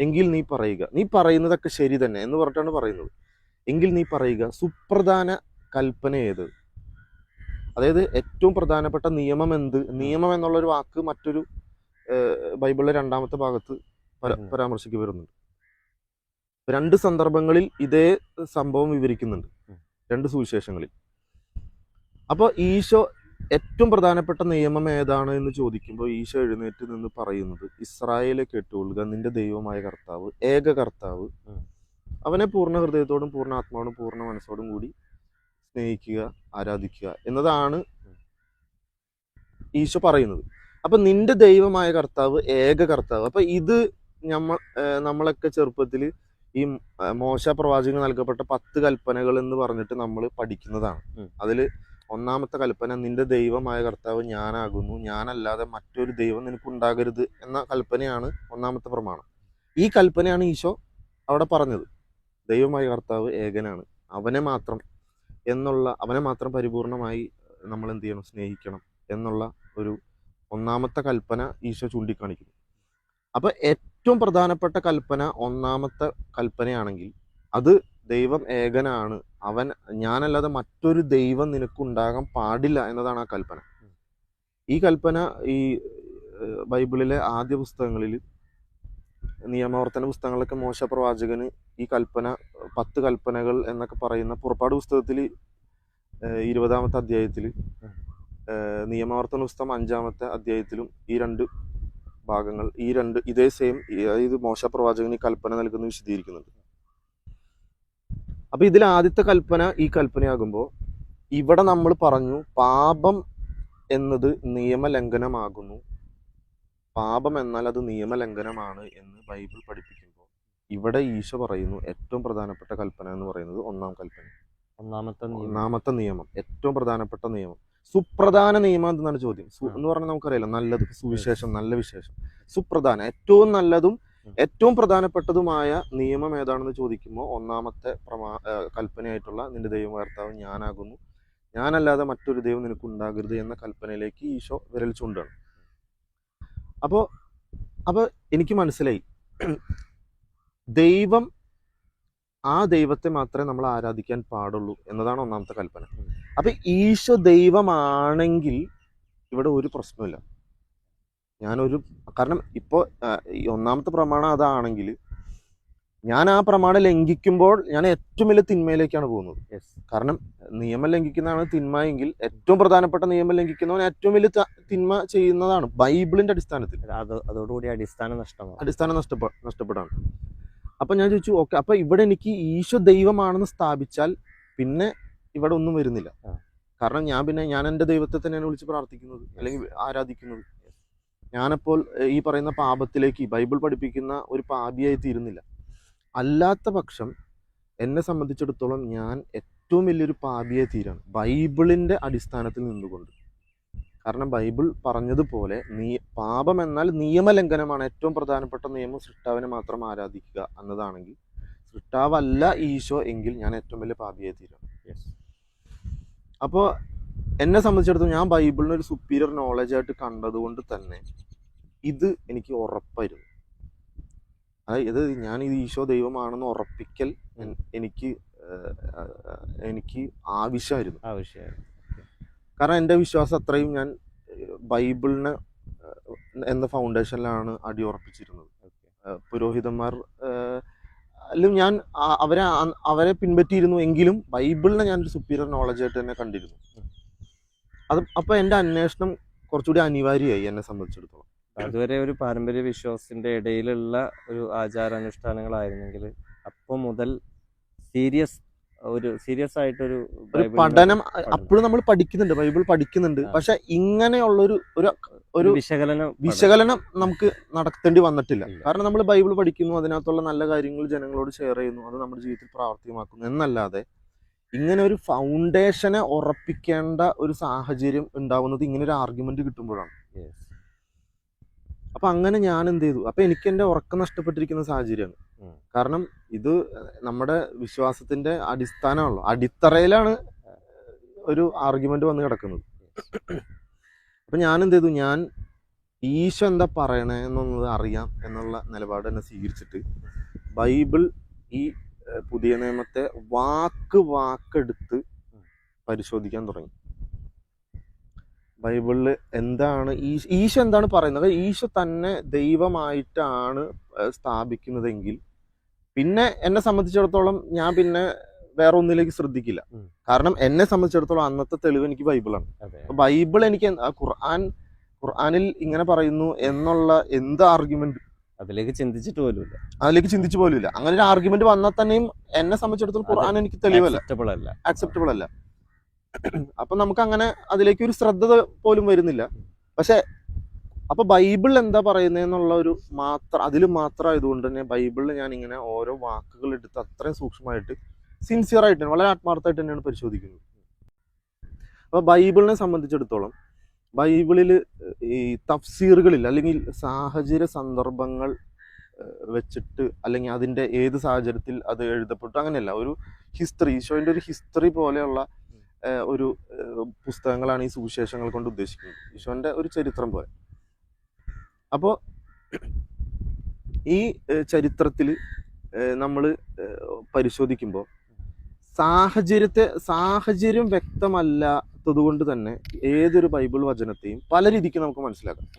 എങ്കിൽ നീ പറയുക, നീ പറയുന്നതൊക്കെ ശരി തന്നെ എന്ന് പറഞ്ഞിട്ടാണ് പറയുന്നത്. എങ്കിൽ നീ പറയുക, സുപ്രധാന കൽപ്പന ഏത്? അതായത് ഏറ്റവും പ്രധാനപ്പെട്ട നിയമം എന്ത്? നിയമം എന്നുള്ളൊരു വാക്ക് മറ്റൊരു ബൈബിളിലെ 2-ാമത്തെ ഭാഗത്ത് പരാമർശിക്കപ്പെടുന്നുണ്ട്. 2 സന്ദർഭങ്ങളിൽ ഇതേ സംഭവം വിവരിക്കുന്നുണ്ട്, 2 സുവിശേഷങ്ങളിൽ. അപ്പോൾ ഈശോ ഏറ്റവും പ്രധാനപ്പെട്ട നിയമം ഏതാണ് എന്ന് ചോദിക്കുമ്പോൾ ഈശോ എഴുന്നേറ്റ് നിന്ന് പറയുന്നത്, ഇസ്രായേലെ കേട്ടുകൊള്ളുക, നിന്റെ ദൈവമായ കർത്താവ്, ഏക കർത്താവ്, അവനെ പൂർണ്ണ ഹൃദയത്തോടും പൂർണ്ണ ആത്മാവോടും പൂർണ്ണ മനസ്സോടും കൂടി സ്നേഹിക്കുക, ആരാധിക്കുക എന്നതാണ് ഈശോ പറയുന്നത്. അപ്പൊ നിന്റെ ദൈവമായ കർത്താവ് ഏക കർത്താവ്. അപ്പൊ ഇത് നമ്മളൊക്കെ ചെറുപ്പത്തിൽ ഈ മോശ പ്രവാചകന് നൽകപ്പെട്ട 10 കൽപ്പനകൾ എന്ന് പറഞ്ഞിട്ട് നമ്മൾ പഠിക്കുന്നതാണ്. അതിൽ ഒന്നാമത്തെ കൽപ്പന നിന്റെ ദൈവമായ കർത്താവ് ഞാനാകുന്നു, ഞാനല്ലാതെ മറ്റൊരു ദൈവം നിനക്കുണ്ടാകരുത് എന്ന കൽപ്പനയാണ് ഒന്നാമത്തെ പ്രമാണം. ഈ കൽപ്പനയാണ് ഈശോ അവിടെ പറഞ്ഞത്. ദൈവമായ കർത്താവ് ഏകനാണ്, അവനെ മാത്രം പരിപൂർണമായി നമ്മൾ എന്ത് ചെയ്യണം, സ്നേഹിക്കണം എന്നുള്ള ഒരു ഒന്നാമത്തെ കൽപ്പന ഈശോ ചൂണ്ടിക്കാണിക്കുന്നു. അപ്പൊ ഏറ്റവും പ്രധാനപ്പെട്ട കൽപ്പന ഒന്നാമത്തെ കൽപ്പനയാണെങ്കിൽ അത് ദൈവം ഏകനാണ്, ഞാനല്ലാതെ മറ്റൊരു ദൈവം നിനക്കുണ്ടാകാൻ പാടില്ല എന്നതാണ് ആ കൽപ്പന. ഈ കൽപ്പന ഈ ബൈബിളിലെ ആദ്യ പുസ്തകങ്ങളിൽ, നിയമവർത്തന പുസ്തകങ്ങളിലൊക്കെ മോശ പ്രവാചകന് ഈ കൽപ്പന 10 കൽപ്പനകൾ എന്നൊക്കെ പറയുന്ന പുറപ്പാട് പുസ്തകത്തിൽ 20-ാമത്തെ അധ്യായത്തിൽ, നിയമവർത്തന പുസ്തകം 5-ാമത്തെ അധ്യായത്തിലും ഈ 2 ഭാഗങ്ങൾ ഇതേ സെയിം, അതായത് മോശ പ്രവാചകന് ഈ കൽപ്പന നൽകുന്ന വിശദീകരിക്കുന്നുണ്ട്. അപ്പൊ ഇതിൽ ആദ്യത്തെ കൽപ്പന ഈ കൽപ്പനയാകുമ്പോൾ ഇവിടെ നമ്മൾ പറഞ്ഞു പാപം എന്നത് നിയമലംഘനമാകുന്നു, പാപം എന്നാൽ അത് നിയമലംഘനമാണ് എന്ന് ബൈബിൾ പഠിപ്പിക്കുമ്പോൾ ഇവിടെ ഈശോ പറയുന്നു ഏറ്റവും പ്രധാനപ്പെട്ട കൽപ്പന എന്ന് പറയുന്നത് ഒന്നാമത്തെ നിയമം, ഏറ്റവും പ്രധാനപ്പെട്ട നിയമം, സുപ്രധാന നിയമം എന്നാണ് ചോദ്യം. എന്ന് പറഞ്ഞാൽ നമുക്കറിയാലോ, നല്ലത്, സുവിശേഷം, നല്ല വിശേഷം, സുപ്രധാന, ഏറ്റവും നല്ലതും ഏറ്റവും പ്രധാനപ്പെട്ടതുമായ നിയമം ഏതാണെന്ന് ചോദിക്കുമ്പോൾ ഒന്നാമത്തെ കൽപ്പനയായിട്ടുള്ള നിന്റെ ദൈവം കർത്താവ് ഞാനാകുന്നു, ഞാനല്ലാതെ മറ്റൊരു ദൈവം നിനക്ക് ഉണ്ടാകരുത് എന്ന കൽപ്പനയിലേക്ക് ഈശോ വിരൽ ചൂണ്ടാണ്. അപ്പോൾ എനിക്ക് മനസ്സിലായി, ആ ദൈവത്തെ മാത്രമേ നമ്മൾ ആരാധിക്കാൻ പാടുള്ളൂ എന്നതാണ് ഒന്നാമത്തെ കൽപ്പന. അപ്പൊ ഈശോ ദൈവമാണെങ്കിൽ ഇവിടെ ഒരു പ്രശ്നമില്ല. കാരണം ഇപ്പോൾ ഈ ഒന്നാമത്തെ പ്രമാണം അതാണെങ്കിൽ ഞാൻ ആ പ്രമാണം ലംഘിക്കുമ്പോൾ ഞാൻ ഏറ്റവും വലിയ തിന്മയിലേക്കാണ് പോകുന്നത്. കാരണം നിയമം ലംഘിക്കുന്നതാണ് തിന്മ എങ്കിൽ ഏറ്റവും പ്രധാനപ്പെട്ട നിയമം ലംഘിക്കുന്നവൻ ഏറ്റവും വലിയ തിന്മ ചെയ്യുന്നതാണ് ബൈബിളിന്റെ അടിസ്ഥാനത്തിൽ. അതോടുകൂടി അടിസ്ഥാനം നഷ്ടപ്പെടാണ്. അപ്പൊ ഞാൻ ചോദിച്ചു, ഓക്കെ, അപ്പൊ ഇവിടെ എനിക്ക് ഈശോ ദൈവമാണെന്ന് സ്ഥാപിച്ചാൽ പിന്നെ ഇവിടെ ഒന്നും വരുന്നില്ല. കാരണം ഞാൻ എൻ്റെ ദൈവത്തെ തന്നെയാണ് വിളിച്ച് പ്രാർത്ഥിക്കുന്നത് അല്ലെങ്കിൽ ആരാധിക്കുന്നത്. ഞാനപ്പോൾ ഈ പറയുന്ന പാപത്തിലേക്ക് ബൈബിൾ പഠിപ്പിക്കുന്ന ഒരു പാപിയായി തീരുന്നില്ല. അല്ലാത്ത പക്ഷം എന്നെ സംബന്ധിച്ചിടത്തോളം ഞാൻ ഏറ്റവും വലിയൊരു പാപിയായി തീരാണ് ബൈബിളിന്റെ അടിസ്ഥാനത്തിൽ നിന്നുകൊണ്ട്. കാരണം ബൈബിൾ പറഞ്ഞതുപോലെ പാപം എന്നാൽ നിയമലംഘനമാണ്, ഏറ്റവും പ്രധാനപ്പെട്ട നിയമം സൃഷ്ടാവിനെ മാത്രം ആരാധിക്കുക എന്നതാണെങ്കിൽ സൃഷ്ടാവല്ല ഈശോ എങ്കിൽ ഞാൻ ഏറ്റവും വലിയ പാപിയായി തീരാണ്. അപ്പോൾ എന്നെ സംബന്ധിച്ചിടത്തോളം ഞാൻ ബൈബിളിന് ഒരു സുപ്പീരിയർ നോളജ് ആയിട്ട് കണ്ടതുകൊണ്ട് തന്നെ ഇത് എനിക്ക് ഉറപ്പായിരുന്നു. അതായത് ഞാൻ ഇത് ഈശോ ദൈവമാണെന്ന് ഉറപ്പിക്കൽ എനിക്ക് ആവശ്യമായിരുന്നു. കാരണം എൻ്റെ വിശ്വാസം അത്രയും ഞാൻ ബൈബിളിനെ എന്ന ഫൗണ്ടേഷനിലാണ് അടിയുറപ്പിച്ചിരുന്നത്. പുരോഹിതന്മാർ ഞാൻ അവരെ പിൻപറ്റിയിരുന്നു എങ്കിലും ബൈബിളിനെ ഞാനൊരു സുപ്പീരിയർ നോളജ് ആയിട്ട് തന്നെ കണ്ടിരുന്നു. അപ്പോൾ എൻ്റെ അന്വേഷണം കുറച്ചുകൂടി അനിവാര്യമായി എന്നെ സംബന്ധിച്ചിടത്തോളം. അതുവരെ ഒരു പാരമ്പര്യ വിശ്വാസത്തിന്റെ ഇടയിലുള്ള ഒരു ആചാരാനുഷ്ഠാനങ്ങളായിരുന്നെങ്കിൽ അപ്പോൾ മുതൽ സീരിയസ് ആയിട്ടൊരു പഠനം അപ്പോഴും നമ്മൾ പഠിക്കുന്നുണ്ട്, ബൈബിൾ പഠിക്കുന്നുണ്ട്. പക്ഷെ ഇങ്ങനെയുള്ളൊരു ഒരു വിശകലനം നമുക്ക് നടത്തേണ്ടി വന്നിട്ടില്ല. കാരണം നമ്മൾ ബൈബിൾ പഠിക്കുന്നു, അതിനകത്തുള്ള നല്ല കാര്യങ്ങൾ ജനങ്ങളോട് ഷെയർ ചെയ്യുന്നു, അത് നമ്മുടെ ജീവിതത്തിൽ പ്രാവർത്തികമാക്കുന്നു എന്നല്ലാതെ ഇങ്ങനെ ഒരു ഫൗണ്ടേഷനെ ഉറപ്പിക്കേണ്ട ഒരു സാഹചര്യം ഉണ്ടാവുന്നത് ഇങ്ങനെ ഒരു ആർഗ്യുമെന്റ് കിട്ടുമ്പോഴാണ്. അപ്പൊ അങ്ങനെ ഞാൻ എന്ത് ചെയ്തു, അപ്പൊ എനിക്ക് എൻ്റെ ഉറക്കം നഷ്ടപ്പെട്ടിരിക്കുന്ന സാഹചര്യമാണ്. കാരണം ഇത് നമ്മുടെ വിശ്വാസത്തിന്റെ അടിസ്ഥാനമാണല്ലോ, അടിത്തറയിലാണ് ഒരു ആർഗ്യുമെന്റ് വന്ന് കിടക്കുന്നത്. അപ്പൊ ഞാൻ എന്ത് ചെയ്തു, ഞാൻ ഈശോ എന്താ പറയണേ എന്നുള്ളത് അറിയാം എന്നുള്ള നിലപാട് തന്നെ സ്വീകരിച്ചിട്ട് ബൈബിൾ ഈ പുതിയ നിയമത്തെ വാക്കെടുത്ത് പരിശോധിക്കാൻ തുടങ്ങി. ബൈബിളിൽ എന്താണ് ഈശോ എന്താണ് പറയുന്നത്, ഈശോ തന്നെ ദൈവമായിട്ടാണ് സ്ഥാപിക്കുന്നതെങ്കിൽ പിന്നെ എന്നെ സംബന്ധിച്ചിടത്തോളം ഞാൻ പിന്നെ വേറെ ഒന്നിലേക്ക് ശ്രദ്ധിക്കില്ല. കാരണം എന്നെ സംബന്ധിച്ചിടത്തോളം അന്നത്തെ തെളിവ് എനിക്ക് ബൈബിളാണ്. ബൈബിൾ എനിക്ക് ഖുർആനിൽ ഇങ്ങനെ പറയുന്നു എന്നുള്ള എന്ത് ആർഗ്യുമെന്റ് അതിലേക്ക് ചിന്തിച്ചു പോലുമില്ല. അങ്ങനെ ഒരു ആർഗ്യുമെന്റ് വന്നാൽ തന്നെയും എന്നെ സംബന്ധിച്ചിടത്തോളം ഖുർആൻ എനിക്ക് തെളിവല്ല, അക്സെപ്റ്റബിൾ അല്ല. അപ്പൊ നമുക്ക് അങ്ങനെ അതിലേക്ക് ഒരു ശ്രദ്ധ പോലും വരുന്നില്ല. പക്ഷെ അപ്പൊ ബൈബിൾ എന്താ പറയുന്നതെന്നുള്ള ഒരു മാത്രം അതിൽ മാത്രം ആയതുകൊണ്ട് തന്നെ ബൈബിളിൽ ഞാൻ ഇങ്ങനെ ഓരോ വാക്കുകൾ എടുത്ത് അത്രയും സൂക്ഷ്മമായിട്ട് സിൻസിയർ ആയിട്ട് വളരെ ആത്മാർത്ഥമായിട്ട് തന്നെയാണ് പരിശോധിക്കുന്നത്. അപ്പൊ ബൈബിളിനെ സംബന്ധിച്ചിടത്തോളം ബൈബിളിൽ ഈ തഫ്സീറുകളിൽ അല്ലെങ്കിൽ സാഹചര്യ സന്ദർഭങ്ങൾ വെച്ചിട്ട് അല്ലെങ്കിൽ അതിൻ്റെ ഏത് സാഹചര്യത്തിൽ അത് എഴുതപ്പെട്ടു അങ്ങനെയല്ല, ഒരു ഹിസ്റ്ററി, ഈശോയുടെ ഒരു ഹിസ്റ്ററി പോലെയുള്ള ഒരു പുസ്തകങ്ങളാണ് ഈ സുവിശേഷങ്ങൾ കൊണ്ട് ഉദ്ദേശിക്കുന്നത്, ഈശോന്റെ ഒരു ചരിത്രം പോലെ. അപ്പോൾ ഈ ചരിത്രത്തിൽ നമ്മൾ പരിശോധിക്കുമ്പോൾ സാഹചര്യം വ്യക്തമല്ലാത്തത് കൊണ്ട് തന്നെ ഏതൊരു ബൈബിൾ വചനത്തെയും പല രീതിക്ക് നമുക്ക് മനസ്സിലാക്കാം.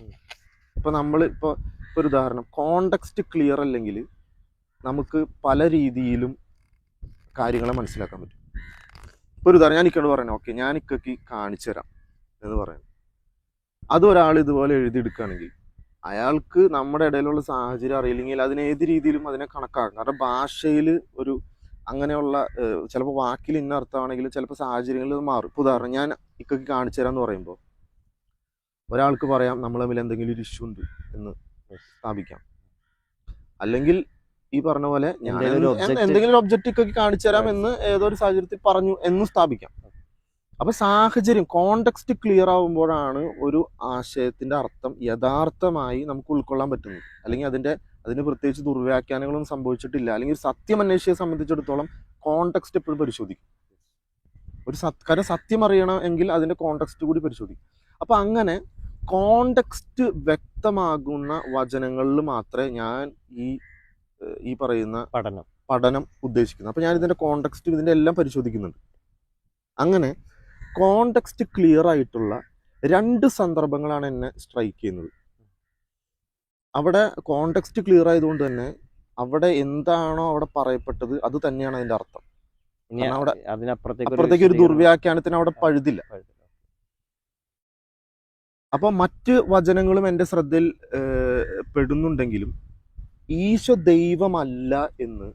ഇപ്പൊ നമ്മൾ ഇപ്പോൾ ഒരു ഉദാഹരണം, കോണ്ടെക്സ്റ്റ് ക്ലിയർ അല്ലെങ്കിൽ നമുക്ക് പല രീതിയിലും കാര്യങ്ങളെ മനസ്സിലാക്കാൻ പറ്റും. ഇപ്പോൾ ഒരു ഉദാഹരണം ഞാൻ ഇക്കോട് പറയാം, ഓക്കെ ഞാൻ ഇക്കയ്ക്ക് കാണിച്ചു തരാം എന്ന് പറയാം. അത് ഒരാൾ ഇതുപോലെ എഴുതിയെടുക്കുകയാണെങ്കിൽ അയാൾക്ക് നമ്മുടെ ഇടയിലുള്ള സാഹചര്യം അറിയില്ലെങ്കിൽ അതിനെ ഏത് രീതിയിലും അതിനെ കണക്കാക്കാം. കാരണം ഭാഷയിൽ ഒരു അങ്ങനെയുള്ള ചിലപ്പോൾ വാക്കിൽ ഇന്ന അർത്ഥമാണെങ്കിലും ചിലപ്പോൾ സാഹചര്യങ്ങളിൽ അത് മാറും. ഇപ്പോൾ ഉദാഹരണം ഞാൻ ഇക്കയ്ക്ക് കാണിച്ചു തരാമെന്ന് പറയുമ്പോൾ ഒരാൾക്ക് പറയാം നമ്മൾ തമ്മിൽ എന്തെങ്കിലും ഒരു ഇഷ്യൂ ഉണ്ട് എന്ന് സ്ഥാപിക്കാം. അല്ലെങ്കിൽ ഈ പറഞ്ഞ പോലെ ഞാൻ എന്തെങ്കിലും ഒരു ഒബ്ജക്റ്റ് ഇക്കയ്ക്ക് കാണിച്ചു തരാം എന്ന് ഏതോ ഒരു സാഹചര്യത്തിൽ പറഞ്ഞു എന്നും സ്ഥാപിക്കാം. അപ്പൊ സാഹചര്യം കോണ്ടെക്സ്റ്റ് ക്ലിയർ ആവുമ്പോഴാണ് ഒരു ആശയത്തിന്റെ അർത്ഥം യഥാർത്ഥമായി നമുക്ക് ഉൾക്കൊള്ളാൻ പറ്റുന്നത്. അല്ലെങ്കിൽ അതിന് പ്രത്യേകിച്ച് ദുർവ്യാഖ്യാനങ്ങളൊന്നും സംഭവിച്ചിട്ടില്ല. അല്ലെങ്കിൽ സത്യം അന്വേഷിയെ സംബന്ധിച്ചിടത്തോളം കോണ്ടെക്സ്റ്റ് എപ്പോഴും പരിശോധിക്കും. കാരണം സത്യം അറിയണമെങ്കിൽ അതിന്റെ കോണ്ടെക്സ്റ്റ് കൂടി പരിശോധിക്കും. അപ്പൊ അങ്ങനെ കോണ്ടെക്സ്റ്റ് വ്യക്തമാകുന്ന വചനങ്ങളിൽ മാത്രമേ ഞാൻ ഈ പറയുന്ന പഠനം ഉദ്ദേശിക്കുന്നു. അപ്പൊ ഞാൻ ഇതിന്റെ കോണ്ടെക്സ്റ്റ് ഇതിന്റെ എല്ലാം പരിശോധിക്കുന്നുണ്ട്. അങ്ങനെ കോണ്ടെക്സ്റ്റ് ക്ലിയർ ആയിട്ടുള്ള 2 സന്ദർഭങ്ങളാണ് എന്നെ സ്ട്രൈക്ക് ചെയ്യുന്നത്. അവിടെ കോണ്ടെക്സ്റ്റ് ക്ലിയർ ആയതുകൊണ്ട് തന്നെ അവിടെ എന്താണോ അവിടെ പറയപ്പെട്ടത് അത് തന്നെയാണ് അതിന്റെ അർത്ഥം. അവിടെ അപ്പുറത്തേക്ക് ഒരു ദുർവ്യാഖ്യാനത്തിന് അവിടെ പഴുതില്ല. അപ്പൊ മറ്റ് വചനങ്ങളും എൻ്റെ ശ്രദ്ധയിൽ പെടുന്നുണ്ടെങ്കിലും ഈശോ ദൈവമല്ല എന്ന്